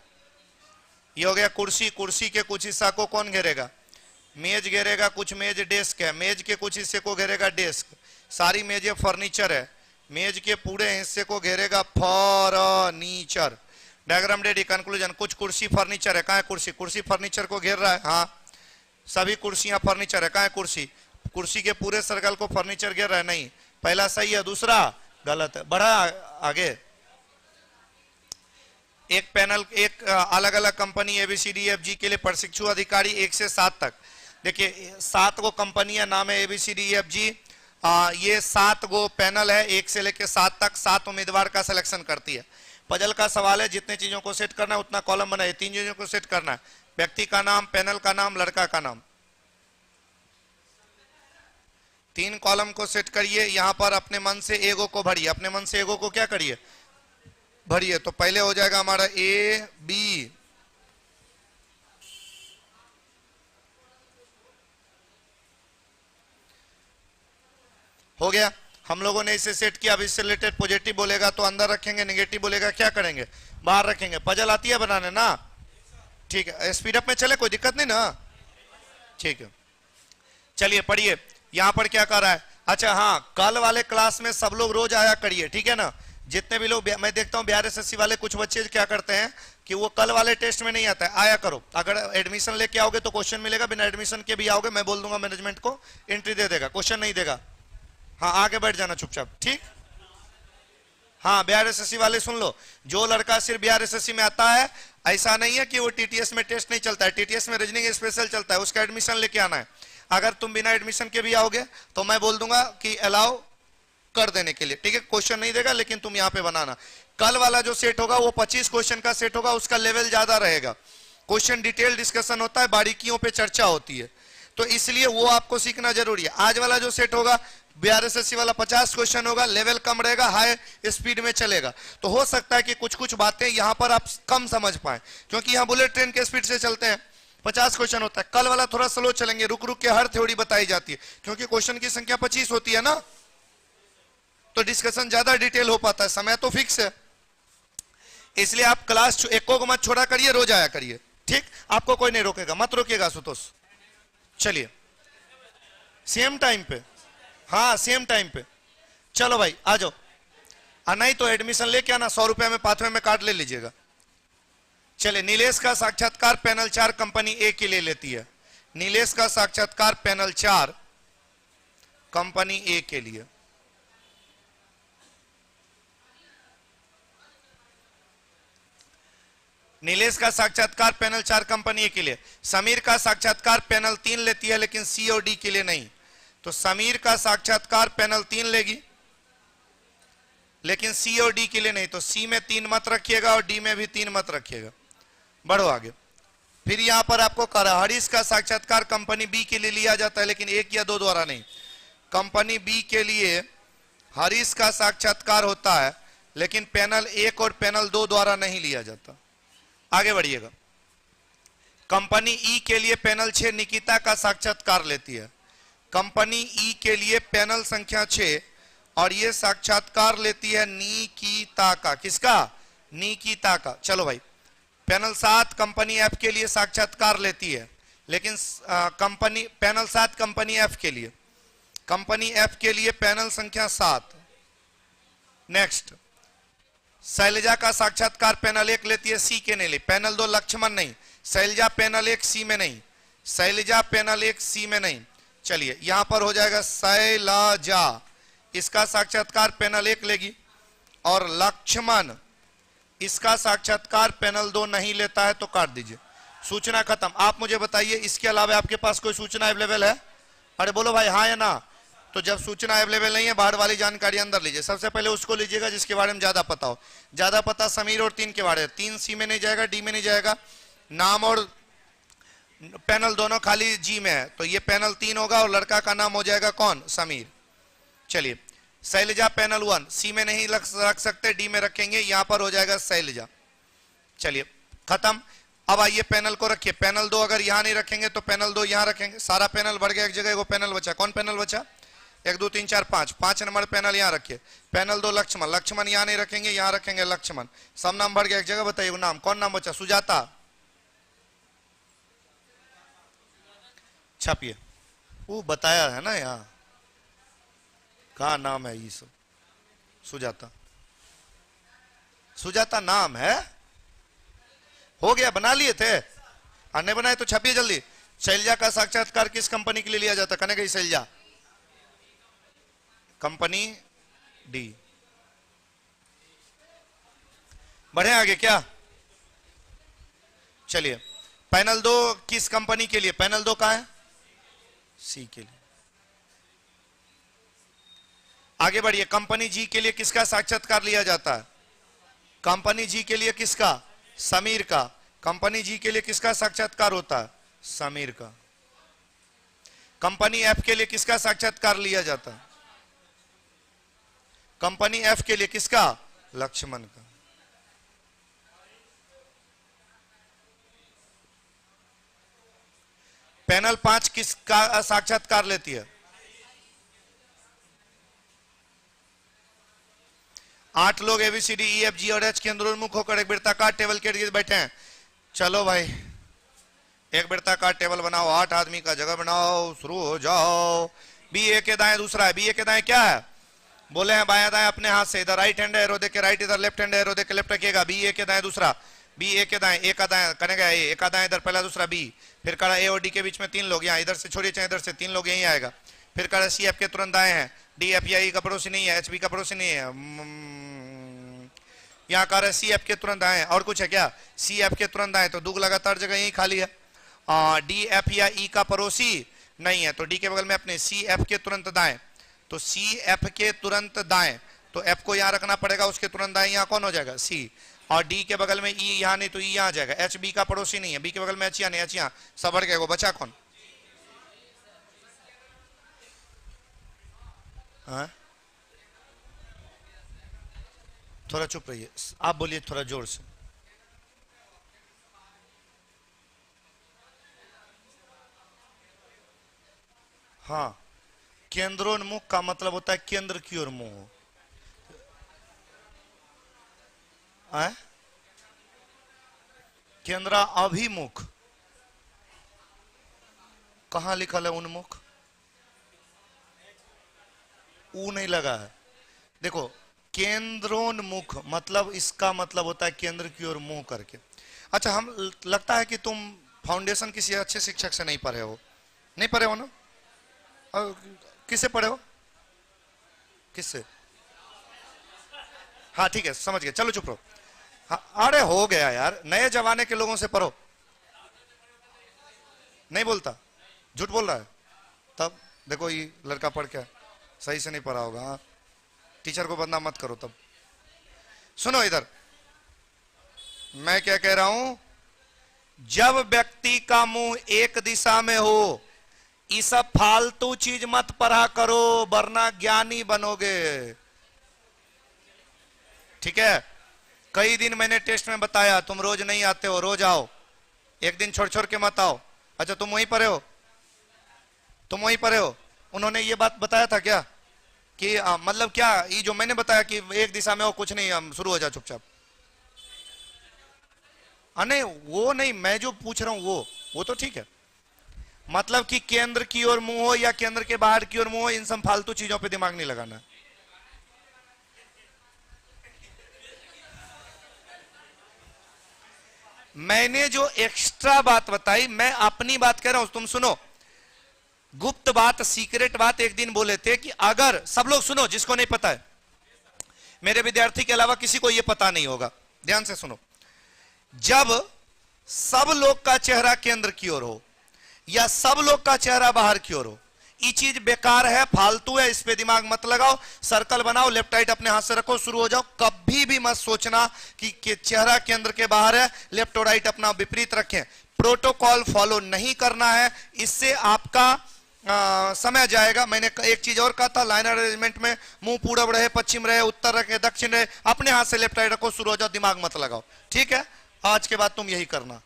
ये हो गया कुर्सी। कुर्सी के कुछ हिस्सा को कौन घेरेगा? मेज घेरेगा। कुछ मेज डेस्क है, मेज के कुछ हिस्से को घेरेगा डेस्क। सारी मेजें फर्नीचर है, मेज के पूरे हिस्से को घेरेगा फर्नीचर। Diagram ready. कंक्लूजन, कुछ कुर्सी फर्नीचर है। कहाँ है कुर्सी? कुर्सी फर्नीचर को घेर रहा है। हाँ, सभी कुर्सियां फर्नीचर है। कहाँ है कुर्सी? कुर्सी के पूरे सर्कल को फर्नीचर घेर रहा है। नहीं, पहला सही है, दूसरा गलत है। बढ़ा आगे। एक पैनल, एक अलग अलग कंपनी ABCDEFG के लिए प्रशिक्षु अधिकारी 1 से 7 तक। देखिए 7 गो कंपनी है, नाम है ABCDEFG। ये 7 गो पैनल है, 1 से लेकर 7 तक। 7 उम्मीदवार का सिलेक्शन करती है। पजल का सवाल है, जितने चीजों को सेट करना है उतना कॉलम बनाए। 3 चीजों को सेट करना है, व्यक्ति का नाम, पैनल का नाम, लड़का का नाम। 3 कॉलम को सेट करिए। यहां पर अपने मन से एगो को भरिए। अपने मन से एगो को क्या करिए? भरिए। तो पहले हो जाएगा हमारा A B, हो गया। हम लोगों ने इसे सेट किया। अब इससे रिलेटेड पॉजिटिव बोलेगा तो अंदर रखेंगे, नेगेटिव बोलेगा क्या करेंगे? बाहर रखेंगे। पजल आती है बनाने ना? ठीक है, स्पीड अप में चले, कोई दिक्कत नहीं ना? ठीक है, चलिए पढ़िए। यहां पर क्या कर रहा है? अच्छा हाँ, कल वाले क्लास में सब लोग रोज आया करिए, ठीक है ना? जितने भी लोग, मैं देखता हूँ बिहार SSC वाले कुछ बच्चे क्या करते हैं कि वो कल वाले टेस्ट में नहीं आता है। आया करो। अगर एडमिशन लेके आओगे तो क्वेश्चन मिलेगा, बिना एडमिशन के भी आओगे मैं बोल दूंगा मैनेजमेंट को, एंट्री दे देगा, क्वेश्चन नहीं देगा। हाँ, आगे बैठ जाना चुपचाप, ठीक? हाँ, बिहार SSC वाले सुन लो, जो लड़का सिर्फ बिहार SSC में आता है, ऐसा नहीं है कि वो TTS में टेस्ट नहीं चलता है। TTS में रीजनिंग स्पेशल चलता है, उसका एडमिशन लेके आना है। अगर तुम बिना एडमिशन के भी आओगे तो मैं बोल दूंगा कि अलाउ कर देने के लिए, ठीक है? क्वेश्चन नहीं देगा, लेकिन तुम यहाँ पे बनाना। कल वाला जो सेट होगा वो 25 क्वेश्चन का सेट होगा, उसका लेवल ज्यादा रहेगा। क्वेश्चन डिटेल डिस्कशन होता है, बारीकियों पे चर्चा होती है, तो इसलिए वो आपको सीखना जरूरी है। आज वाला जो सेट होगा बिहार SSC वाला 50 क्वेश्चन होगा, लेवल कम रहेगा, हाई स्पीड में चलेगा। तो हो सकता है कि कुछ कुछ बातें यहां पर आप कम समझ पाए, क्योंकि यहां बुलेट ट्रेन के स्पीड से चलते हैं। 50 क्वेश्चन होता है। कल वाला थोड़ा स्लो चलेंगे, रुक रुक के हर थ्योरी बताई जाती है, क्योंकि क्वेश्चन की संख्या 25 होती है ना, तो डिस्कशन ज्यादा डिटेल हो पाता है। समय तो फिक्स है, इसलिए आप क्लास एको को मत छोड़ा करिए, रोज आया करिए, ठीक? आपको कोई नहीं रोकेगा, मत रोकिएगा सुतोष। चलिए, सेम टाइम पे, हाँ सेम टाइम पे। चलो भाई आ जाओ, नहीं तो एडमिशन लेके आना, 100 रुपए में पाथवे में कार्ड ले लीजिएगा। चले, नीलेश का साक्षात्कार पैनल 4 कंपनी ए के लिए लेती है। नीलेश का साक्षात्कार पैनल 4 कंपनी ए के लिए। नीलेश का साक्षात्कार पैनल 4 कंपनी ए के लिए। समीर का साक्षात्कार पैनल 3 लेती है, लेकिन सी और डी के लिए नहीं। तो समीर का साक्षात्कार पैनल 3 लेगी, लेकिन सी और डी के लिए नहीं। तो सी में 3 मत रखिएगा और डी में भी 3 मत रखिएगा। बढ़ो आगे। फिर यहां पर आपको कह रहा हरीश का साक्षात्कार कंपनी बी के लिए लिया जाता है, लेकिन 1 या 2 द्वारा नहीं। कंपनी बी के लिए हरीश का साक्षात्कार होता है, लेकिन पैनल 1 और पैनल 2 द्वारा नहीं लिया जाता। आगे बढ़िएगा। कंपनी ई के लिए पैनल 6 निकिता का साक्षात्कार लेती है। कंपनी ई के लिए पैनल संख्या 6 और ये साक्षात्कार लेती है निकिता का। किसका? निकिता का। चलो भाई। पैनल 7 कंपनी एफ के लिए साक्षात्कार लेती है, लेकिन पैनल 7 कंपनी एफ के लिए। कंपनी एफ के लिए पैनल संख्या 7। नेक्स्ट, शैलजा का साक्षात्कार पैनल 1 लेती है, सी के नहीं ले। पैनल 2 लक्ष्मण नहीं। शैलजा पैनल 1 सी में नहीं। शैलजा पैनल 1 सी में नहीं। चलिए यहां पर हो जाएगा शैलजा, इसका साक्षात्कार पैनल 1 लेगी, और लक्ष्मण इसका साक्षात्कार पैनल 2 नहीं लेता है, तो काट दीजिए। सूचना खत्म। आप मुझे बताइए इसके अलावा आपके पास कोई सूचना अवेलेबल है? अरे बोलो भाई हाँ या ना। तो जब सूचना अवेलेबल नहीं है, बाहर वाली जानकारी अंदर लीजिए। सबसे पहले उसको लीजिएगा जिसके बारे में ज्यादा पता हो। ज्यादा पता समीर और 3 के बारे में। 3 सी में नहीं जाएगा, डी में नहीं जाएगा। नाम और पैनल दोनों खाली जी में है, तो ये पैनल 3 होगा और लड़का का नाम हो जाएगा कौन? समीर। चलिए, शैलजा पैनल 1 सी में नहीं रख सकते, डी में रखेंगे, यहां पर हो जाएगा शैलजा। चलिए खत्म। अब आइए पैनल को रखिए। पैनल 2 अगर यहां नहीं रखेंगे तो पैनल 2 यहां रखेंगे। सारा पैनल बढ़ गया एक जगह, वो पैनल बचा। कौन पैनल बचा? 1 2 3 4 5। 5 नंबर पैनल यहां रखिए। पैनल 2 लक्ष्मण। लक्ष्मण यहां नहीं रखेंगे, यहां रखेंगे लक्ष्मण। सब नाम बढ़ गया एक जगह। बताइए वो नाम, कौन नाम बचा? सुजाता। छापिए। वो बताया है ना यहाँ, कहा नाम है ये सब? सुजाता। सुजाता नाम है। हो गया, बना लिए थे? नहीं बनाए तो छापिए जल्दी। शैलजा का साक्षात्कार किस कंपनी के लिए लिया जाता? कहने गई शैलजा। Company D. बढ़े आगे क्या? चलिए, पैनल 2 किस कंपनी के लिए? पैनल 2 कहां है? सी के लिए। आगे बढ़िए। कंपनी जी के लिए किसका साक्षात्कार लिया जाता है? कंपनी जी के लिए किसका? समीर का। कंपनी जी के लिए किसका साक्षात्कार होता है? समीर का। कंपनी एफ के लिए किसका साक्षात्कार लिया जाता है? कंपनी एफ के लिए किसका? लक्ष्मण का। पैनल 5 किसका साक्षात्कार लेती है? 8 लोग एबीसीडी ई एफ जी और एच के अंदरोन्मुख होकर एक वृत्ताकार टेबल के इर्द बैठे हैं। चलो भाई, एक वृत्ताकार टेबल बनाओ, 8 आदमी का जगह बनाओ, शुरू हो जाओ। बी ए के दाएं दूसरा है। बी ए के दाएं क्या है? बोले हैं बायां दाएं अपने हाथ से। इधर राइट हैंड है, एरो दे के राइट, इधर लेफ्ट हैंड है, एरो दे के लेफ्ट रखिएगा। बी ए के दाएं दूसरा। बी ए के दाएं, ए का दाएं करेगा ए, ए का दाएं इधर पहला दूसरा बी। फिर करा ए और डी के बीच में 3 लोग, यहाँ इधर से छोड़िए चाहे इधर से, 3 लोग यहीं आएगा। फिर करा सी एफ के तुरंत दाएं है। डी एफ या ई का पड़ोसी नहीं है, एच बी का पड़ोसी नहीं है। यहाँ कह रहे सी एफ के तुरंत दाएं। और कुछ है क्या? सी एफ के तुरंत दाएं, तो दुग लगातार जगह यही खाली है। डी एफ या ई का पड़ोसी नहीं है, तो डी के बगल में अपने सी एफ के तुरंत दाएं। तो सी एफ के तुरंत दाएं, तो एफ को यहां रखना पड़ेगा, उसके तुरंत दाएं यहां कौन हो जाएगा? सी। और डी के बगल में ई यहां नहीं तो ई यहां आ जाएगा। एच बी का पड़ोसी नहीं है, बी के बगल में एच यहां नहीं, एच यहां, सब बढ़ गया। वो बचा कौन? हाँ? थोड़ा चुप रहिए, आप बोलिए थोड़ा जोर से। हाँ, केंद्रोन्मुख का मतलब होता है केंद्र की ओर मुंह हो। केंद्र अभिमुख कहां लिखल है? उन्मुख। ऊ नहीं लगा है। देखो, केंद्रोन्मुख मतलब इसका मतलब होता है केंद्र की ओर मुंह करके। अच्छा, हम लगता है कि तुम फाउंडेशन किसी अच्छे शिक्षक से नहीं पढ़े हो। नहीं पढ़े हो ना? किससे पढ़े हो? किससे? हाँ ठीक है, समझ गए, चलो चुप रहो। हाँ, अरे हो गया यार, नए जमाने के लोगों से पढ़ो। नहीं बोलता, झूठ बोल रहा है। तब देखो ये लड़का पढ़ के सही से नहीं पढ़ा होगा। हाँ? टीचर को बदनाम मत करो। तब सुनो इधर, मैं क्या कह रहा हूं, जब व्यक्ति का मुंह एक दिशा में हो, ये सब फालतू चीज मत पढ़ा करो वरना ज्ञानी बनोगे, ठीक है। कई दिन मैंने टेस्ट में बताया, तुम रोज नहीं आते हो, रोज आओ, एक दिन छोड़ छोड़ के मत आओ। अच्छा तुम वहीं पढ़े हो, तुम वहीं पढ़े हो, उन्होंने ये बात बताया था क्या कि मतलब क्या ये जो मैंने बताया कि एक दिशा में हो, कुछ नहीं, हम शुरू हो जा चुपचाप। नहीं वो नहीं, मैं जो पूछ रहा हूं वो तो ठीक है, मतलब कि केंद्र की ओर मुंह हो या केंद्र के बाहर की ओर मुंह हो, इन सब फालतू चीजों पे दिमाग नहीं लगाना। मैंने जो एक्स्ट्रा बात बताई, मैं अपनी बात कह रहा हूं, तुम सुनो। गुप्त बात, सीक्रेट बात एक दिन बोले थे कि अगर सब लोग सुनो, जिसको नहीं पता है, मेरे विद्यार्थी के अलावा किसी को यह पता नहीं होगा, ध्यान से सुनो। जब सब लोग का चेहरा केंद्र की ओर हो या सब लोग का चेहरा बाहर की ओर हो, ये चीज बेकार है, फालतू है, इस पे दिमाग मत लगाओ। सर्कल बनाओ, लेफ्ट राइट अपने हाथ से रखो, शुरू हो जाओ। कभी भी मत सोचना कि चेहरा केंद्र के बाहर है, लेफ्ट और राइट अपना विपरीत रखें। प्रोटोकॉल फॉलो नहीं करना है, इससे आपका समय जाएगा। मैंने एक चीज और कहा था, लाइनर अरेंजमेंट में मुंह पूरब रहे, पश्चिम रहे, उत्तर रखे, दक्षिण रहे, अपने हाथ से लेफ्ट राइट रखो, शुरू हो जाओ, दिमाग मत लगाओ, ठीक है। आज के बाद तुम यही करना,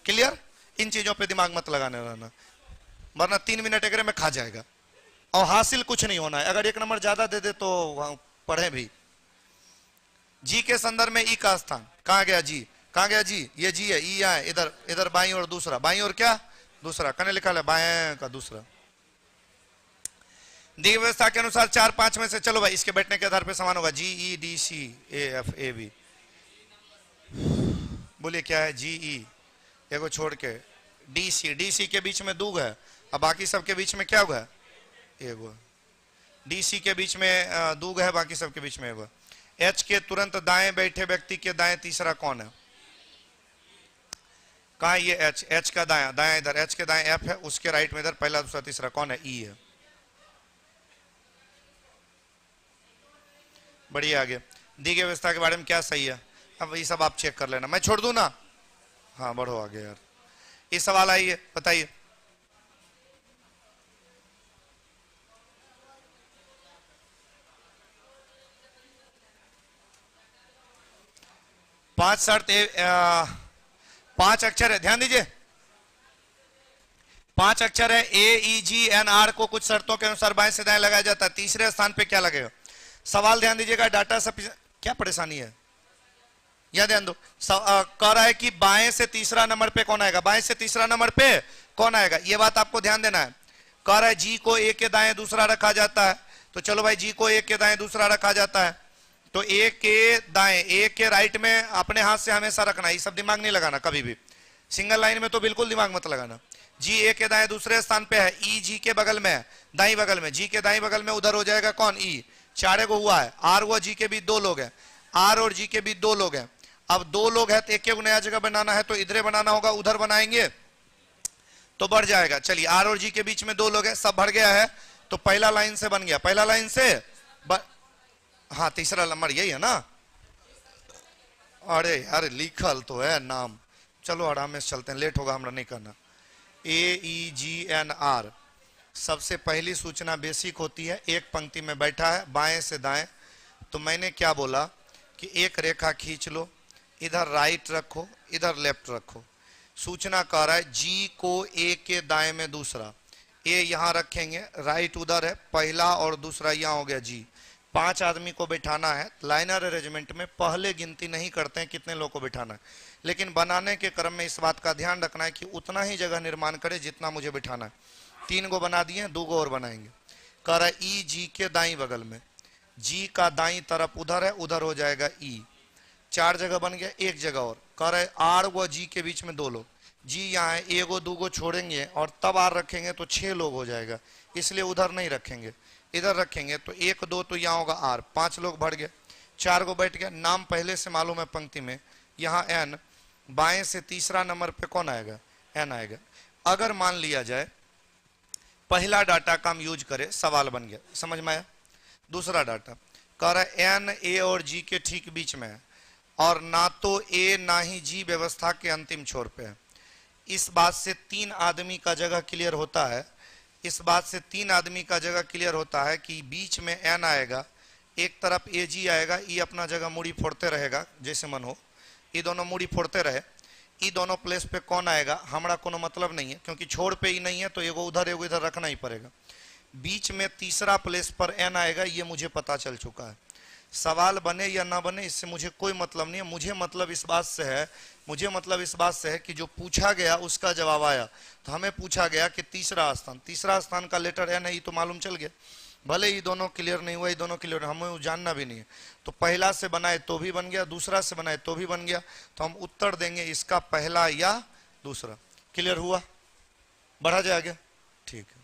क्लियर। इन चीजों पे दिमाग मत लगाने रहना, वरना 3 मिनट अगर में खा जाएगा और हासिल कुछ नहीं होना है। अगर 1 नंबर ज्यादा दे दे तो पढ़े भी। जी के संदर्भ में ई का स्थान कहां गया, जी कहां गया, जी ये जी है, ई है इधर, इधर बाईं और दूसरा, बाईं और क्या दूसरा, कने लिखा है बाएं का दूसरा। दी व्यवस्था के अनुसार 4-5 में से, चलो भाई इसके बैठने के आधार पर समान होगा, G E D C A F A B. बोलिए क्या है, जी ई एगो छोड़ के डी सी, डी सी के बीच में दूग है, अब बाकी सबके बीच में क्या हुआ है, एगो। डी सी के बीच में दूग है, बाकी सबके बीच में एगो। एच के तुरंत दाएं बैठे व्यक्ति के दाएं तीसरा कौन है, कहा ये एच, एच का दाएं, दाएं इधर, एच के दाएं एफ है, उसके राइट में इधर पहला दूसरा तीसरा कौन है, ई है। बढ़िया, आगे दी गई व्यवस्था के बारे में क्या सही है, अब ये सब आप चेक कर लेना, मैं छोड़ दूं ना। हाँ बढ़ो आगे यार, ये सवाल आइए, बताइए। पांच शर्त 5 अक्षर है, ध्यान दीजिए, 5 अक्षर है, ए ई जी एन आर को कुछ शर्तों के अनुसार बाएं से दाएं लगाया जाता है। तीसरे स्थान पे क्या लगेगा, सवाल ध्यान दीजिएगा। डाटा सब क्या परेशानी है, यह ध्यान दो। कह रहा है कि बाएं से तीसरा नंबर पे कौन आएगा, बाएं से तीसरा नंबर पे कौन आएगा, यह बात आपको ध्यान देना है। कह रहा है जी को ए के दाएं दूसरा रखा जाता है, तो चलो भाई जी को ए के दाएं दूसरा रखा जाता है, तो ए के दाएं, ए के राइट में अपने हाथ से हमेशा रखना, ये सब दिमाग नहीं लगाना कभी भी। सिंगल लाइन में तो बिल्कुल दिमाग मत लगाना। जी ए के दाएं दूसरे स्थान पे है, ई जी के बगल में है, दाई बगल में, जी के दाई बगल में उधर हो जाएगा कौन, ई। 4 को हुआ है, आर व जी के बीच 2 लोग हैं, आर और जी के बीच 2 लोग हैं। अब 2 लोग हैं तो एक एक नया जगह बनाना है, तो इधर बनाना होगा, उधर बनाएंगे तो बढ़ जाएगा। चलिए आर और जी के बीच में 2 लोग हैं, सब भर गया है, तो पहला लाइन से बन गया, पहला लाइन से हाँ तीसरा नंबर यही है ना। अरे यार लिखल तो है नाम, चलो आराम से चलते हैं, लेट होगा, हमरा नहीं करना। ए ई जी एन आर, सबसे पहली सूचना बेसिक होती है, एक पंक्ति में बैठा है बाएं से दाएं, तो मैंने क्या बोला कि एक रेखा खींच लो, इधर राइट रखो, इधर लेफ्ट रखो। सूचना कह रहा है जी को ए के दाएं में दूसरा, ए यहां रखेंगे, राइट उधर है, पहला और दूसरा यहां हो गया जी। 5 आदमी को बिठाना है। लाइनर अरेंजमेंट में पहले गिनती नहीं करते हैं कितने लोग को बिठाना है, लेकिन बनाने के क्रम में इस बात का ध्यान रखना है कि उतना ही जगह निर्माण करे जितना मुझे बिठाना है। 3 को बना दिए, 2 को और बनाएंगे। कह रहा है ई जी के दाई बगल में, जी का दाई तरफ उधर है, उधर हो जाएगा ई। 4 जगह बन गया, 1 जगह और। कह रहे आर व जी के बीच में 2 लोग, जी यहाँ है, 1 2 को छोड़ेंगे और तब आर रखेंगे तो 6 लोग हो जाएगा, इसलिए उधर नहीं रखेंगे, इधर रखेंगे, तो 1 2 तो यहाँ होगा आर, 5 लोग बढ़ गए, 4 को बैठ गया। नाम पहले से मालूम है पंक्ति में, यहाँ एन, बाएं से तीसरा नंबर पे कौन आएगा, एन आएगा। अगर मान लिया जाए पहला डाटा का हम यूज करें, सवाल बन गया, समझ में आया। दूसरा डाटा कह रहा है एन ए और जी के ठीक बीच में है, और ना तो ए ना ही जी व्यवस्था के अंतिम छोर पे है। इस बात से 3 आदमी का जगह क्लियर होता है, इस बात से 3 आदमी का जगह क्लियर होता है कि बीच में एन आएगा, एक तरफ ए जी आएगा, ये अपना जगह मुड़ी फोड़ते रहेगा जैसे मन हो, ये दोनों मुड़ी फोड़ते रहे, ये दोनों प्लेस पे कौन आएगा हमारा कोनो मतलब नहीं है, क्योंकि छोड़ पे ही नहीं है तो एगो उधर एगो इधर रखना ही पड़ेगा। बीच में तीसरा प्लेस पर एन आएगा, ये मुझे पता चल चुका है। सवाल बने या ना बने इससे मुझे कोई मतलब नहीं है, मुझे मतलब इस बात से है, मुझे मतलब इस बात से है कि जो पूछा गया उसका जवाब आया। तो हमें पूछा गया कि तीसरा स्थान का लेटर एन है, ये तो मालूम चल गया, भले ही दोनों क्लियर नहीं हुआ, ये दोनों क्लियर, हमें जानना भी नहीं है। तो पहला से बनाए तो भी बन गया, दूसरा से बनाए तो भी बन गया, तो हम उत्तर देंगे इसका पहला या दूसरा। क्लियर हुआ, बढ़ा जाएगा, ठीक है।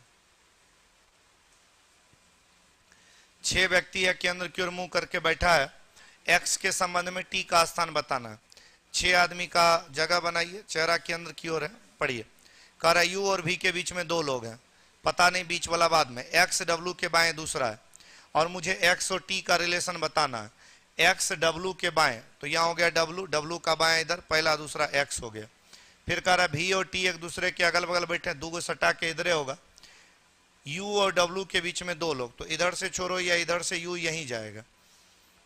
6 व्यक्ति है, केंद्र की ओर मुंह करके बैठा है, एक्स के संबंध में टी का स्थान बताना है। 6 आदमी का जगह बनाइए, चेहरा केंद्र की ओर है, पढ़िए। कह रहा यू और भी के बीच में 2 लोग हैं, पता नहीं बीच वाला बाद में, एक्स डब्ल्यू के बाएं दूसरा है, और मुझे एक्स और टी का रिलेशन बताना है। एक्स डब्ल्यू के बाएं, तो यहाँ हो गया डब्ल्यू, डब्ल्यू का बाएं इधर, पहला दूसरा एक्स हो गया। फिर कह रहा भी और टी एक दूसरे के अगल बगल बैठे, 2 को सटा के इधरे होगा। यू और डब्ल्यू के बीच में 2 लोग, तो इधर से छोड़ो या इधर से यू यहीं जाएगा।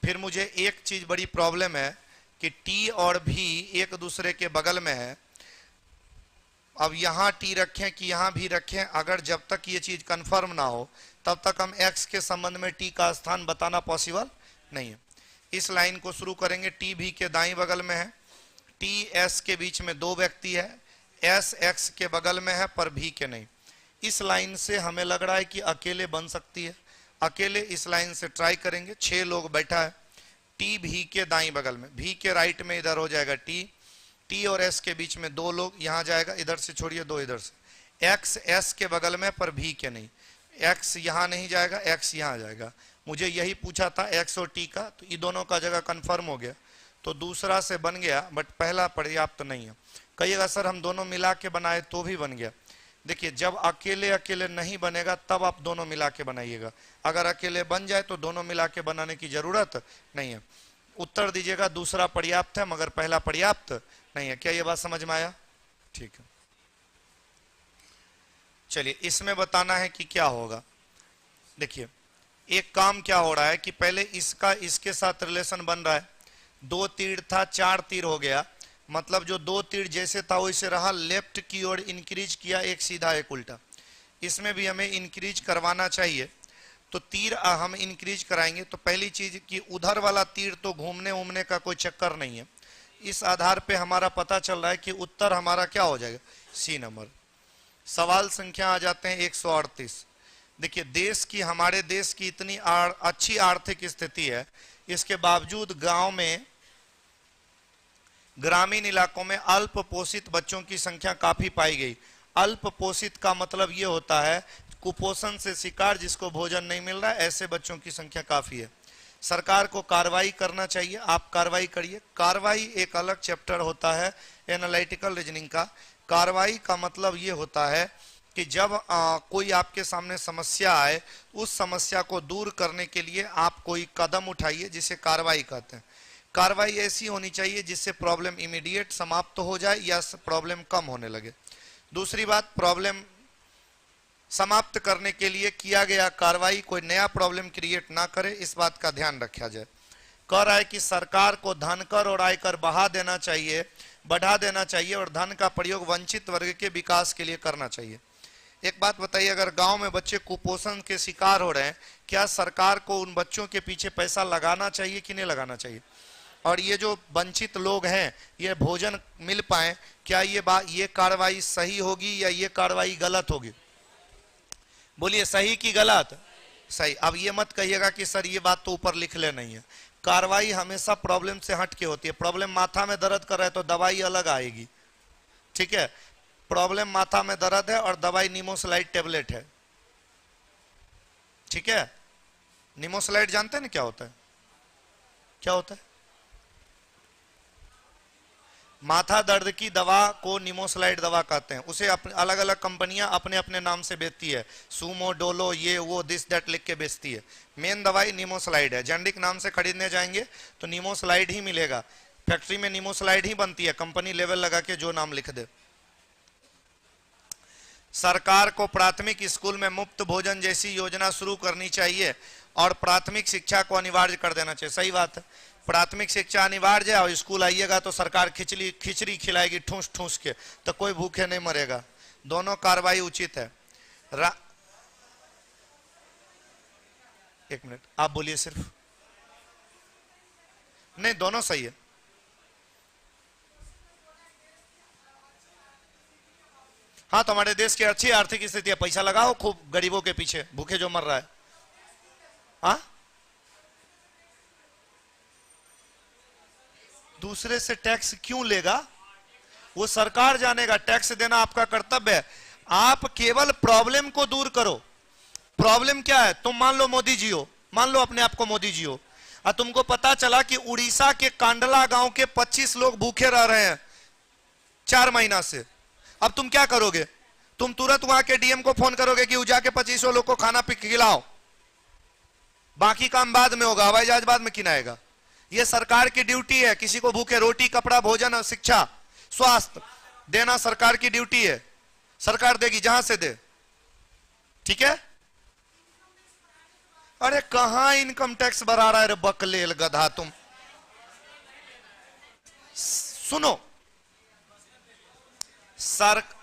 फिर मुझे एक चीज बड़ी प्रॉब्लम है कि टी और भी एक दूसरे के बगल में है। अब यहां टी रखें कि यहां भी रखें, अगर जब तक ये चीज कंफर्म ना हो तब तक हम एक्स के संबंध में टी का स्थान बताना पॉसिबल नहीं है। इस लाइन को शुरू करेंगे, टी भी के दाईं बगल में है, टी एस के बीच में 2 व्यक्ति है, एस एक्स के बगल में है पर भी के नहीं। इस लाइन से हमें लग रहा है कि अकेले बन सकती है, अकेले इस लाइन से ट्राई करेंगे। 6 लोग बैठा है, टी भी के दाईं बगल में, भी के राइट में इधर हो जाएगा टी, टी और एस के बीच में 2 लोग, यहां जाएगा, इधर से छोड़िए 2 इधर से, एक्स एस के बगल में पर भी के नहीं, एक्स यहां नहीं जाएगा, एक्स यहां जाएगा। मुझे यही पूछा था एक्स और टी का, तो ये दोनों का जगह कंफर्म हो गया, तो दूसरा से बन गया, बट पहला पर्याप्त तो नहीं है। कहिएगा सर हम दोनों मिला के बनाए तो भी बन गया। देखिए जब अकेले अकेले नहीं बनेगा तब आप दोनों मिला के बनाइएगा, अगर अकेले बन जाए तो दोनों मिला के बनाने की जरूरत नहीं है। उत्तर दीजिएगा दूसरा पर्याप्त है मगर पहला पर्याप्त नहीं है। क्या ये बात समझ में आया, ठीक है। चलिए इसमें बताना है कि क्या होगा। देखिए एक काम क्या हो रहा है कि पहले इसका इसके साथ रिलेशन बन रहा है, 2 तीर था 4 तीर हो गया, मतलब जो 2 तीर जैसे था वैसे रहा, लेफ्ट की ओर इंक्रीज किया, एक सीधा एक उल्टा। इसमें भी हमें इंक्रीज करवाना चाहिए, तो तीर हम इंक्रीज कराएंगे। तो पहली चीज कि उधर वाला तीर तो घूमने उमने का कोई चक्कर नहीं है, इस आधार पे हमारा पता चल रहा है कि उत्तर हमारा क्या हो जाएगा, सी नंबर। सवाल संख्या आ जाते हैं 138। देखिए देश की, हमारे देश की इतनी अच्छी आर्थिक स्थिति है, इसके बावजूद गांव में, ग्रामीण इलाकों में अल्प पोषित बच्चों की संख्या काफी पाई गई। अल्प पोषित का मतलब यह होता है कुपोषण से शिकार, जिसको भोजन नहीं मिल रहा है, ऐसे बच्चों की संख्या काफी है। सरकार को कार्रवाई करना चाहिए, आप कार्रवाई करिए। कार्रवाई एक अलग चैप्टर होता है एनालिटिकल रीजनिंग का। कार्रवाई का मतलब ये होता है कि जब कोई आपके सामने समस्या आए, उस समस्या को दूर करने के लिए आप कोई कदम उठाइए, जिसे कार्रवाई कहते हैं। कार्रवाई ऐसी होनी चाहिए जिससे प्रॉब्लम इमीडिएट समाप्त हो जाए या प्रॉब्लम कम होने लगे। दूसरी बात, प्रॉब्लम समाप्त करने के लिए किया गया कार्रवाई कोई नया प्रॉब्लम क्रिएट ना करे, इस बात का ध्यान रखा जाए। कह रहा है कि सरकार को धनकर और आयकर बढ़ा देना चाहिए और धन का प्रयोग वंचित वर्ग के विकास के लिए करना चाहिए। एक बात बताइए, अगर गांव में बच्चे कुपोषण के शिकार हो रहे हैं, क्या सरकार को उन बच्चों के पीछे पैसा लगाना चाहिए कि नहीं लगाना चाहिए? और ये जो वंचित लोग हैं, ये भोजन मिल पाए, क्या ये कार्रवाई सही होगी या ये कार्रवाई गलत होगी? बोलिए सही की गलत? सही। अब ये मत कहिएगा कि सर ये बात तो ऊपर लिख ले नहीं है। कार्रवाई हमेशा प्रॉब्लम से हट के होती है। प्रॉब्लम माथा में दर्द कर रहा है तो दवाई अलग आएगी, ठीक है। प्रॉब्लम माथा में दर्द है और दवाई निमोसलाइड टेबलेट है, ठीक है। निमोसलाइड जानते हैं ना क्या होता है? क्या होता है? माथा दर्द की दवा को निमोसलाइड दवा कहते हैं। उसे अलग अलग कंपनियां अपने अपने नाम से बेचती है, सूमो, डोलो, ये वो दिस दैट लिख के बेचती है। मेन दवाई निमोसलाइड है। जेनरिक नाम से खरीदने जाएंगे तो निमोसलाइड ही मिलेगा। फैक्ट्री में नीमोस्लाइड ही बनती है, कंपनी लेवल लगा के जो नाम लिख दे। सरकार को प्राथमिक स्कूल में मुफ्त भोजन जैसी योजना शुरू करनी चाहिए और प्राथमिक शिक्षा को अनिवार्य कर देना चाहिए। सही बात है, प्राथमिक शिक्षा अनिवार्य है और स्कूल आइएगा तो सरकार खिचड़ी खिलाएगी ठूस ठूस के, तो कोई भूखे नहीं मरेगा। दोनों कार्रवाई उचित है। एक मिनट आप बोलिए सिर्फ। नहीं, दोनों सही है। हाँ, तो हमारे देश की अच्छी आर्थिक स्थिति है, पैसा लगाओ खूब गरीबों के पीछे, भूखे जो मर रहा है। हाँ, दूसरे से टैक्स क्यों लेगा, वो सरकार जानेगा। टैक्स देना आपका कर्तव्य है। आप केवल प्रॉब्लम को दूर करो। प्रॉब्लम क्या है? तुम मान लो मोदी जी हो, मान लो अपने आप को मोदी जी हो, और तुमको पता चला कि उड़ीसा के कांडला गांव के 25 लोग भूखे रह रहे हैं 4 महीना से। अब तुम क्या करोगे? तुम तुरंत वहां के डीएम को फोन करोगे कि जाके 25 लोग को खाना खिलाओ, बाकी काम बाद में होगा, हवाई जहाज बाद में किनाएगा। यह सरकार की ड्यूटी है। किसी को भूखे रोटी, कपड़ा, भोजन, शिक्षा, स्वास्थ्य देना सरकार की ड्यूटी है। सरकार देगी जहां से दे, ठीक है। अरे कहां इनकम टैक्स बढ़ा रहा है रे बकलेल गधा तुम। सुनो,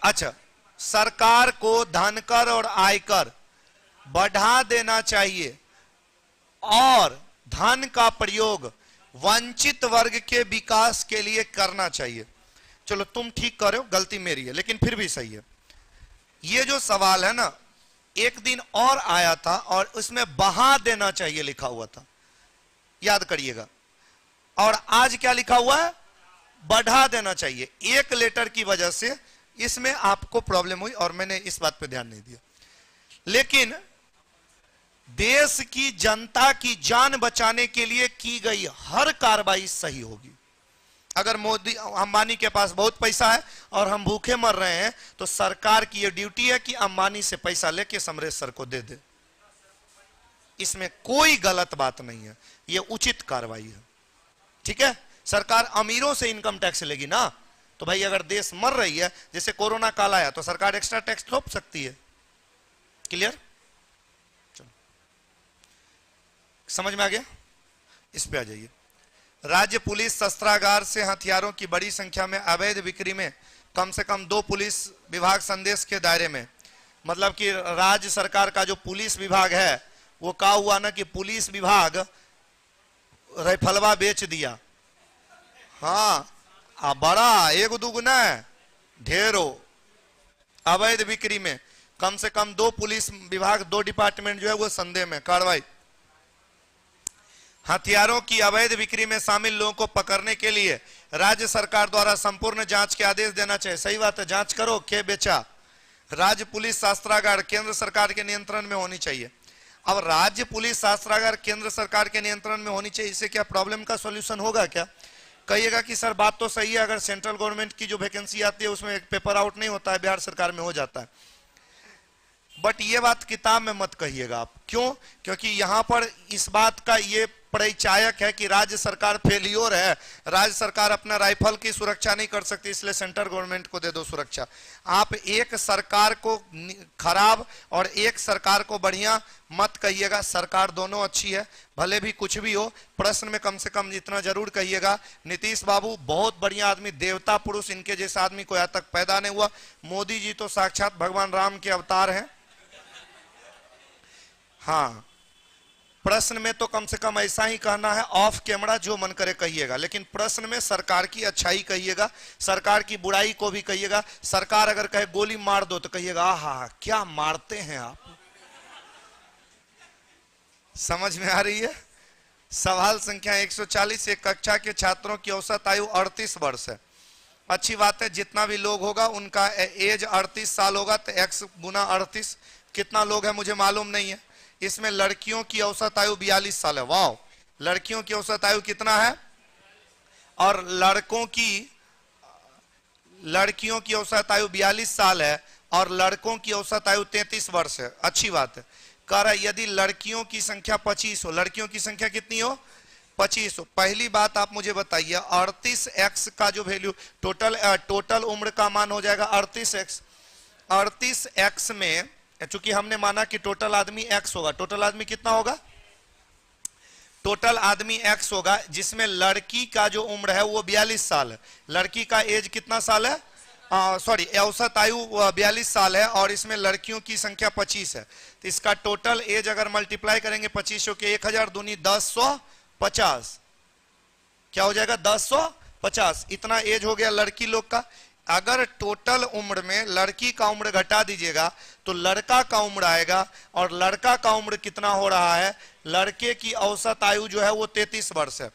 अच्छा, सरकार को धनकर और आयकर बढ़ा देना चाहिए और धन का प्रयोग वंचित वर्ग के विकास के लिए करना चाहिए। चलो तुम ठीक कर रहे हो, गलती मेरी है, लेकिन फिर भी सही है। ये जो सवाल है ना, एक दिन और आया था और उसमें बहा देना चाहिए लिखा हुआ था, याद करिएगा। और आज क्या लिखा हुआ है? बढ़ा देना चाहिए। एक लेटर की वजह से इसमें आपको प्रॉब्लम हुई और मैंने इस बात पे ध्यान नहीं दिया। लेकिन देश की जनता की जान बचाने के लिए की गई हर कार्रवाई सही होगी। अगर मोदी अंबानी के पास बहुत पैसा है और हम भूखे मर रहे हैं, तो सरकार की यह ड्यूटी है कि अंबानी से पैसा लेके समरेश सर को दे दे। इसमें कोई गलत बात नहीं है, यह उचित कार्रवाई है, ठीक है। सरकार अमीरों से इनकम टैक्स लेगी ना, तो भाई अगर देश मर रही है, जैसे कोरोना काल आया, तो सरकार एक्स्ट्रा टैक्स थोप सकती है। क्लियर? चलो, समझ में आ गया? इस पे आ जाइए। राज्य पुलिस शस्त्रागार से हथियारों की बड़ी संख्या में अवैध बिक्री में कम से कम 2 पुलिस विभाग संदेश के दायरे में। मतलब कि राज्य सरकार का जो पुलिस विभाग है, वो क्या हुआ ना कि पुलिस विभाग राइफलवा बेच दिया। हाँ, बड़ा एक दुगुना है, ढेरों अवैध बिक्री में कम से कम 2 पुलिस विभाग, 2 डिपार्टमेंट जो है वो संदेह में कार्रवाई। हथियारों की अवैध बिक्री में शामिल लोगों को पकड़ने के लिए राज्य सरकार द्वारा संपूर्ण जांच के आदेश देना चाहिए। सही बात है, जांच करो क्या बेचा। राज्य पुलिस शस्त्रागार केंद्र सरकार के नियंत्रण में होनी चाहिए। अब राज्य पुलिस शस्त्रागार केंद्र सरकार के नियंत्रण में होनी चाहिए, इससे क्या प्रॉब्लम का सॉल्यूशन होगा क्या? कहिएगा कि सर बात तो सही है, अगर सेंट्रल गवर्नमेंट की जो वैकेंसी आती है उसमें एक पेपर आउट नहीं होता है, बिहार सरकार में हो जाता है। बट ये बात किताब में मत कहिएगा आप। क्यों? क्योंकि यहां पर इस बात का ये परिचायक है कि राज्य सरकार फेलियर है, राज्य सरकार अपना राइफल की सुरक्षा नहीं कर सकती, इसलिए सेंट्रल गवर्नमेंट को दे दो सुरक्षा। आप एक सरकार को खराब और एक सरकार को बढ़िया मत कहिएगा। सरकार दोनों अच्छी है, भले भी कुछ भी हो। प्रश्न में कम से कम इतना जरूर कहिएगा, नीतीश बाबू बहुत बढ़िया आदमी, देवता पुरुष, इनके जैसा आदमी कोई आज तक पैदा नहीं हुआ। मोदी जी तो साक्षात भगवान राम के अवतार हैं। हाँ, प्रश्न में तो कम से कम ऐसा ही कहना है, ऑफ कैमरा जो मन करे कहिएगा, लेकिन प्रश्न में सरकार की अच्छाई कहिएगा, सरकार की बुराई को भी कहिएगा। सरकार अगर कहे गोली मार दो तो कहिएगा आहा क्या मारते हैं आप। समझ में आ रही है? सवाल संख्या 140। एक कक्षा के छात्रों की औसत आयु 38 वर्ष है। अच्छी बात है, जितना भी लोग होगा उनका एज 38 साल होगा, तो x गुना 38 कितना लोग है मुझे मालूम नहीं है। इसमें लड़कियों की औसत आयु 42 साल है। वाह, लड़कियों की औसत आयु कितना है? और लड़कों की औसत आयु 42 साल है और लड़कों की औसत आयु 33 वर्ष है। अच्छी बात है। कह रहा है यदि लड़कियों की संख्या 25 हो, लड़कियों की संख्या कितनी हो? 25। पहली बात आप मुझे बताइए 38x का जो वैल्यू टोटल उम्र का मान हो जाएगा 38x। 38x में चूंकि हमने माना कि टोटल आदमी x होगा, टोटल आदमी कितना होगा? टोटल आदमी x होगा, जिसमें लड़की का जो उम्र है वो 42 साल है। लड़की का एज कितना साल है? सॉरी, औसत आयु 42 साल है और इसमें लड़कियों की संख्या 25 है। तो इसका टोटल एज अगर मल्टीप्लाई करेंगे 25 के 1000 दूनी 1050, क्या हो जाएगा? 1050। इतना एज हो गया लड़की लोग का। अगर टोटल उम्र में लड़की का उम्र घटा दीजिएगा तो लड़का का उम्र आएगा, और लड़का का उम्र कितना हो रहा है? लड़के की औसत आयु जो है वो 33 वर्ष है।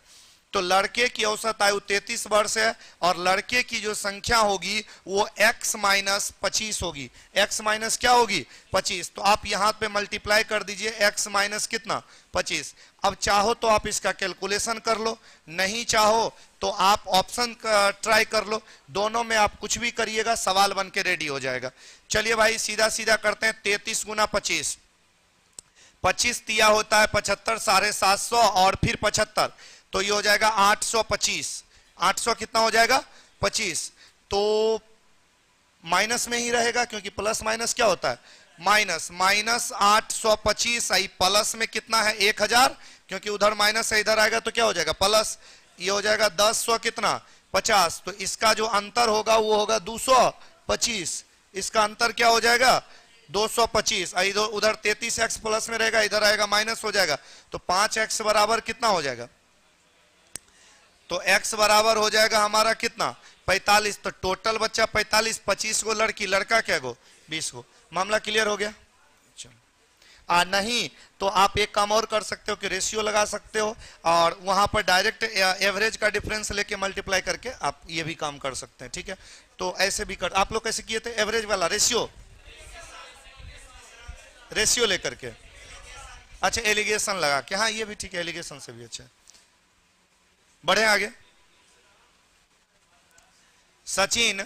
तो लड़के की औसत आयु 33 वर्ष है और लड़के की जो संख्या होगी वो x माइनस 25 होगी। x माइनस क्या होगी? 25। तो आप यहां पे मल्टीप्लाई कर दीजिए x माइनस कितना? 25। अब चाहो तो आप इसका कैलकुलेशन कर लो, नहीं चाहो तो आप ऑप्शन ट्राई कर लो। दोनों में आप कुछ भी करिएगा, सवाल बन के रेडी हो जाएगा। चलिए भाई सीधा सीधा करते हैं। 33 गुना 25, 25 तिया होता है 75, 750 और फिर 75, तो ये हो जाएगा 825। 800 कितना हो जाएगा? 25। तो माइनस में ही रहेगा क्योंकि प्लस माइनस क्या होता है? माइनस। माइनस 825 आई, प्लस में कितना है? 1000, क्योंकि उधर माइनस है इधर आएगा तो क्या हो जाएगा? प्लस। ये हो जाएगा 10 कितना? 50। तो इसका जो अंतर होगा वो होगा 225। इसका अंतर क्या हो जाएगा? 225। उधर 33x प्लस में रहेगा, इधर आएगा माइनस हो जाएगा। तो 5x बराबर कितना हो जाएगा? तो x बराबर हो जाएगा हमारा कितना? 45। तो टोटल बच्चा 45, 25 को लड़की, लड़का क्या गो? 20 को। मामला क्लियर हो गया? चलो नहीं तो आप एक काम और कर सकते हो कि रेशियो लगा सकते हो और वहां पर डायरेक्ट एवरेज का डिफरेंस लेके मल्टीप्लाई करके आप ये भी काम कर सकते हैं। ठीक है, तो ऐसे भी कर। आप लोग कैसे किए थे? एवरेज वाला रेशियो लेकर के। अच्छा, एलिगेशन लगा के। हाँ ये भी ठीक है, एलिगेशन से भी अच्छा है। बढ़े आगे। सचिन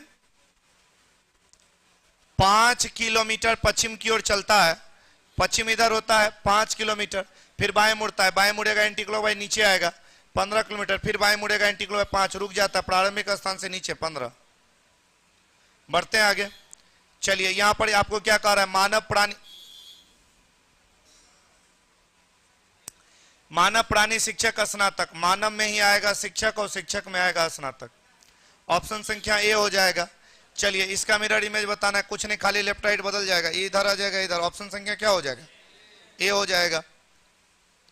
5 किलोमीटर पश्चिम की ओर चलता है। पश्चिम इधर होता है 5 किलोमीटर, फिर बाएं मुड़ता है। बाएं मुड़ेगा एंटी क्लॉकवाइज नीचे आएगा 15 किलोमीटर, फिर बाएं मुड़ेगा एंटी क्लॉकवाइज 5, रुक जाता है प्रारंभिक स्थान से नीचे 15। बढ़ते हैं आगे। चलिए यहां पर आपको क्या कह रहा है? मानव प्राणी शिक्षक स्नातक। मानव में ही आएगा शिक्षक और शिक्षक में आएगा स्नातक। ऑप्शन संख्या ए हो जाएगा। चलिए इसका मिरर इमेज बताना है, कुछ नहीं, खाली लेफ्ट राइट बदल जाएगा, ये इधर आ जाएगा इधर। ऑप्शन संख्या क्या हो जाएगा? ए हो जाएगा।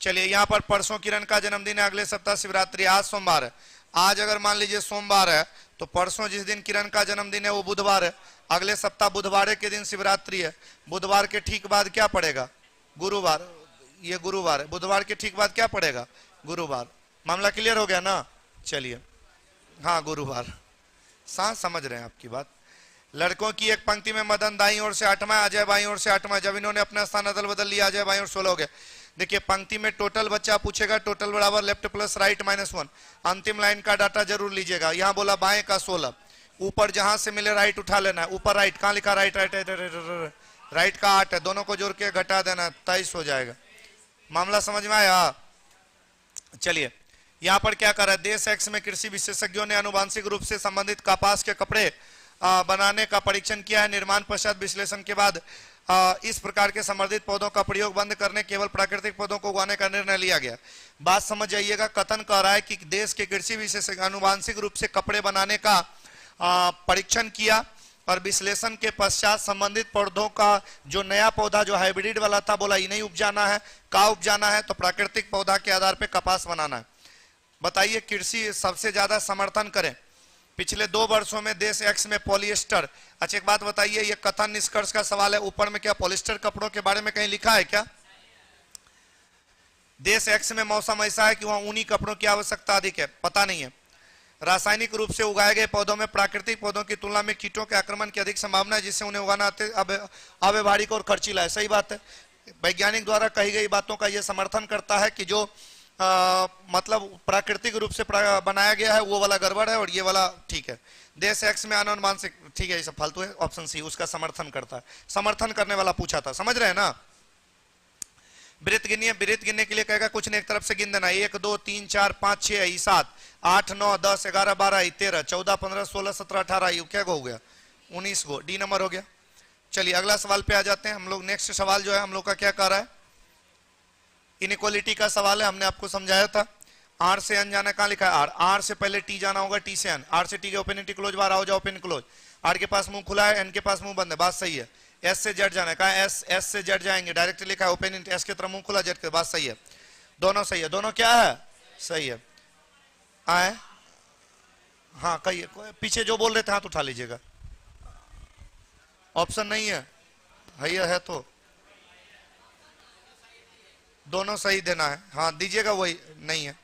चलिए यहां पर परसों किरण का जन्मदिन है, अगले सप्ताह शिवरात्रि। आज सोमवार है। आज अगर मान लीजिए सोमवार है तो परसों जिस दिन किरण का जन्मदिन है वो बुधवार है। अगले सप्ताह बुधवार के दिन शिवरात्रि है। बुधवार के ठीक बाद क्या पड़ेगा? गुरुवार। ये गुरुवार है। बुधवार के ठीक बाद क्या पड़ेगा? गुरुवार। मामला क्लियर हो गया ना? चलिए हाँ गुरुवार। सांस समझ रहे हैं आपकी बात। लड़कों की एक पंक्ति में मदन दाईं ओर से 8वां, अजय बाईं ओर से 8वां। जब इन्होंने अपना स्थान अदल बदल लिया, अजय बाईं ओर 16 हो गया। देखिए पंक्ति में टोटल बच्चा पूछेगा, टोटल बराबर लेफ्ट प्लस राइट माइनस 1। अंतिम लाइन का डाटा जरूर लीजिएगा। यहाँ बोला बाएं का 16, ऊपर जहां से मिले राइट उठा लेना है। ऊपर राइट कहाँ लिखा? राइट राइट राइट, राइट का 8 है, दोनों को जोड़ के घटा देना, 23 हो जाएगा। मामला समझ में आया? चलिए यहां पर क्या कर रहा है? देश एक्स में कृषि विशेषज्ञों ने आनुवांशिक रूप से संबंधित कपास के कपड़े बनाने का परीक्षण किया है। निर्माण पश्चात विश्लेषण के बाद इस प्रकार के संवर्धित पौधों का प्रयोग बंद करने, केवल प्राकृतिक पौधों को उगाने का निर्णय लिया गया। बात समझ जाइएगा। कथन कह रहा है कि देश के कृषि विशेषज्ञ आनुवांशिक रूप से कपड़े बनाने का परीक्षण किया और विश्लेषण के पश्चात संबंधित पौधों का जो नया पौधा जो हाइब्रिड वाला था, बोला ये नहीं उपजाना है। का उपजाना है? तो प्राकृतिक पौधा के आधार पर कपास बनाना है। बताइए कृषि सबसे ज्यादा समर्थन करें पिछले 2 वर्षों में देश एक्स में पॉलिएस्टर। अच्छा एक बात बताइए, ये कथन निष्कर्ष का सवाल है, ऊपर में क्या पॉलिएस्टर कपड़ों के बारे में कहीं लिखा है क्या? देश एक्स में मौसम ऐसा है कि वहां ऊनी कपड़ों की आवश्यकता अधिक है, पता नहीं है। रासायनिक रूप से उगाए गए पौधों में प्राकृतिक पौधों की तुलना में कीटों के आक्रमण की अधिक संभावना है, जिससे उन्हें उगाना अव्यवहारिक और खर्चीला है। सही बात है। वैज्ञानिक द्वारा कही गई बातों का यह समर्थन करता है कि जो मतलब प्राकृतिक रूप से बनाया गया है वो वाला गड़बड़ है और ये वाला ठीक है। देश एक्स में आनुवांशिक, ठीक है ये सब फालतू है। ऑप्शन सी उसका समर्थन करता है। समर्थन करने वाला पूछा था, समझ रहे हैं ना? वृत्त गिनिए, वृत्त गिनने के लिए कहेगा कुछ नहीं, एक तरफ से गिन देना, 1 2 3 4 5 6 7 8 9 10 11 12 13 14 15 16 17 18, ये क्या हो गया 19 गो, डी नंबर हो गया। चलिए अगला सवाल पे आ जाते हैं हम लोग। नेक्स्ट सवाल जो है हम लोग का क्या कर रहा है, इनइक्वालिटी का सवाल है, हमने आपको समझाया था। आर से एन जाना, कहां लिखा है आर, आर से पहले टी जाना होगा, टी से एन, आर से टी के ओपन टी क्लोज बार, आओ जाओ ओपन क्लोज, आर के पास मुंह खुला है, एन के पास मुंह बंद है, बात सही है। एस से जेड जाना है, कहा एस, एस से जेड जाएंगे, डायरेक्ट लिखा है ओपन एस की तरफ मुंह खुला, जेड के, बात सही है, दोनों सही है, दोनों क्या है सही है। आए हाँ कहिए, पीछे जो बोल रहे थे हाथ उठा लीजिएगा, ऑप्शन नहीं है, है तो दोनों सही देना है, हाँ दीजिएगा, वही नहीं है।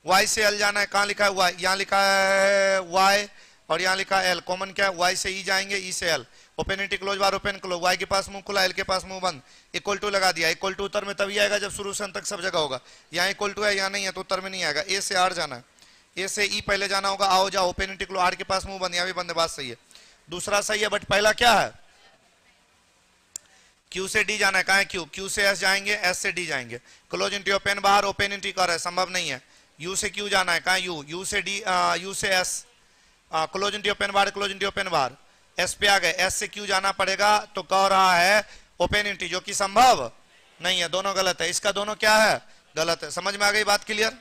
y से l जाना है, कहां लिखा है y, यहां लिखा है y और यहां लिखा है l, कॉमन क्या है, y से e जाएंगे, e से l, ओपन इंटी क्लोज बार ओपन क्लोज, y के पास मुंह खुला, l के पास मुंह बंद, इक्वल टू लगा दिया। इक्वल टू उत्तर में तभी आएगा जब शुरू से अंत तक सब जगह होगा, यहाँ इक्वल टू है यहाँ नहीं है तो उत्तर में नहीं आएगा। a से r जाना है, a से e पहले जाना होगा, आओ जाओ ओपन इंटी क्लोज, r के पास मुंह बंद, यहाँ भी बंद है, बात सही है। दूसरा सही है, बट पहला क्या है, Q से D जाना है, कहां है Q, Q से S जाएंगे, S से D जाएंगे, क्लोज इंटी ओपन बाहर, ओपन इंटी कर है, संभव नहीं है। U से Q जाना है, कहां U, U से D, U से S, क्लोज इंटी ओपन बाहर, क्लोज इंटी ओपन बाहर, S पे आ गए, S से Q जाना पड़ेगा, तो कह रहा है ओपन इंटी, जो कि संभव नहीं है, दोनों गलत है, इसका दोनों क्या है गलत है। समझ में आ गई बात, क्लियर।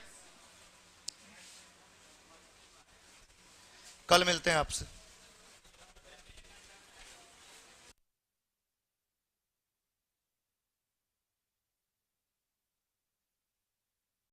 कल मिलते हैं आपसे।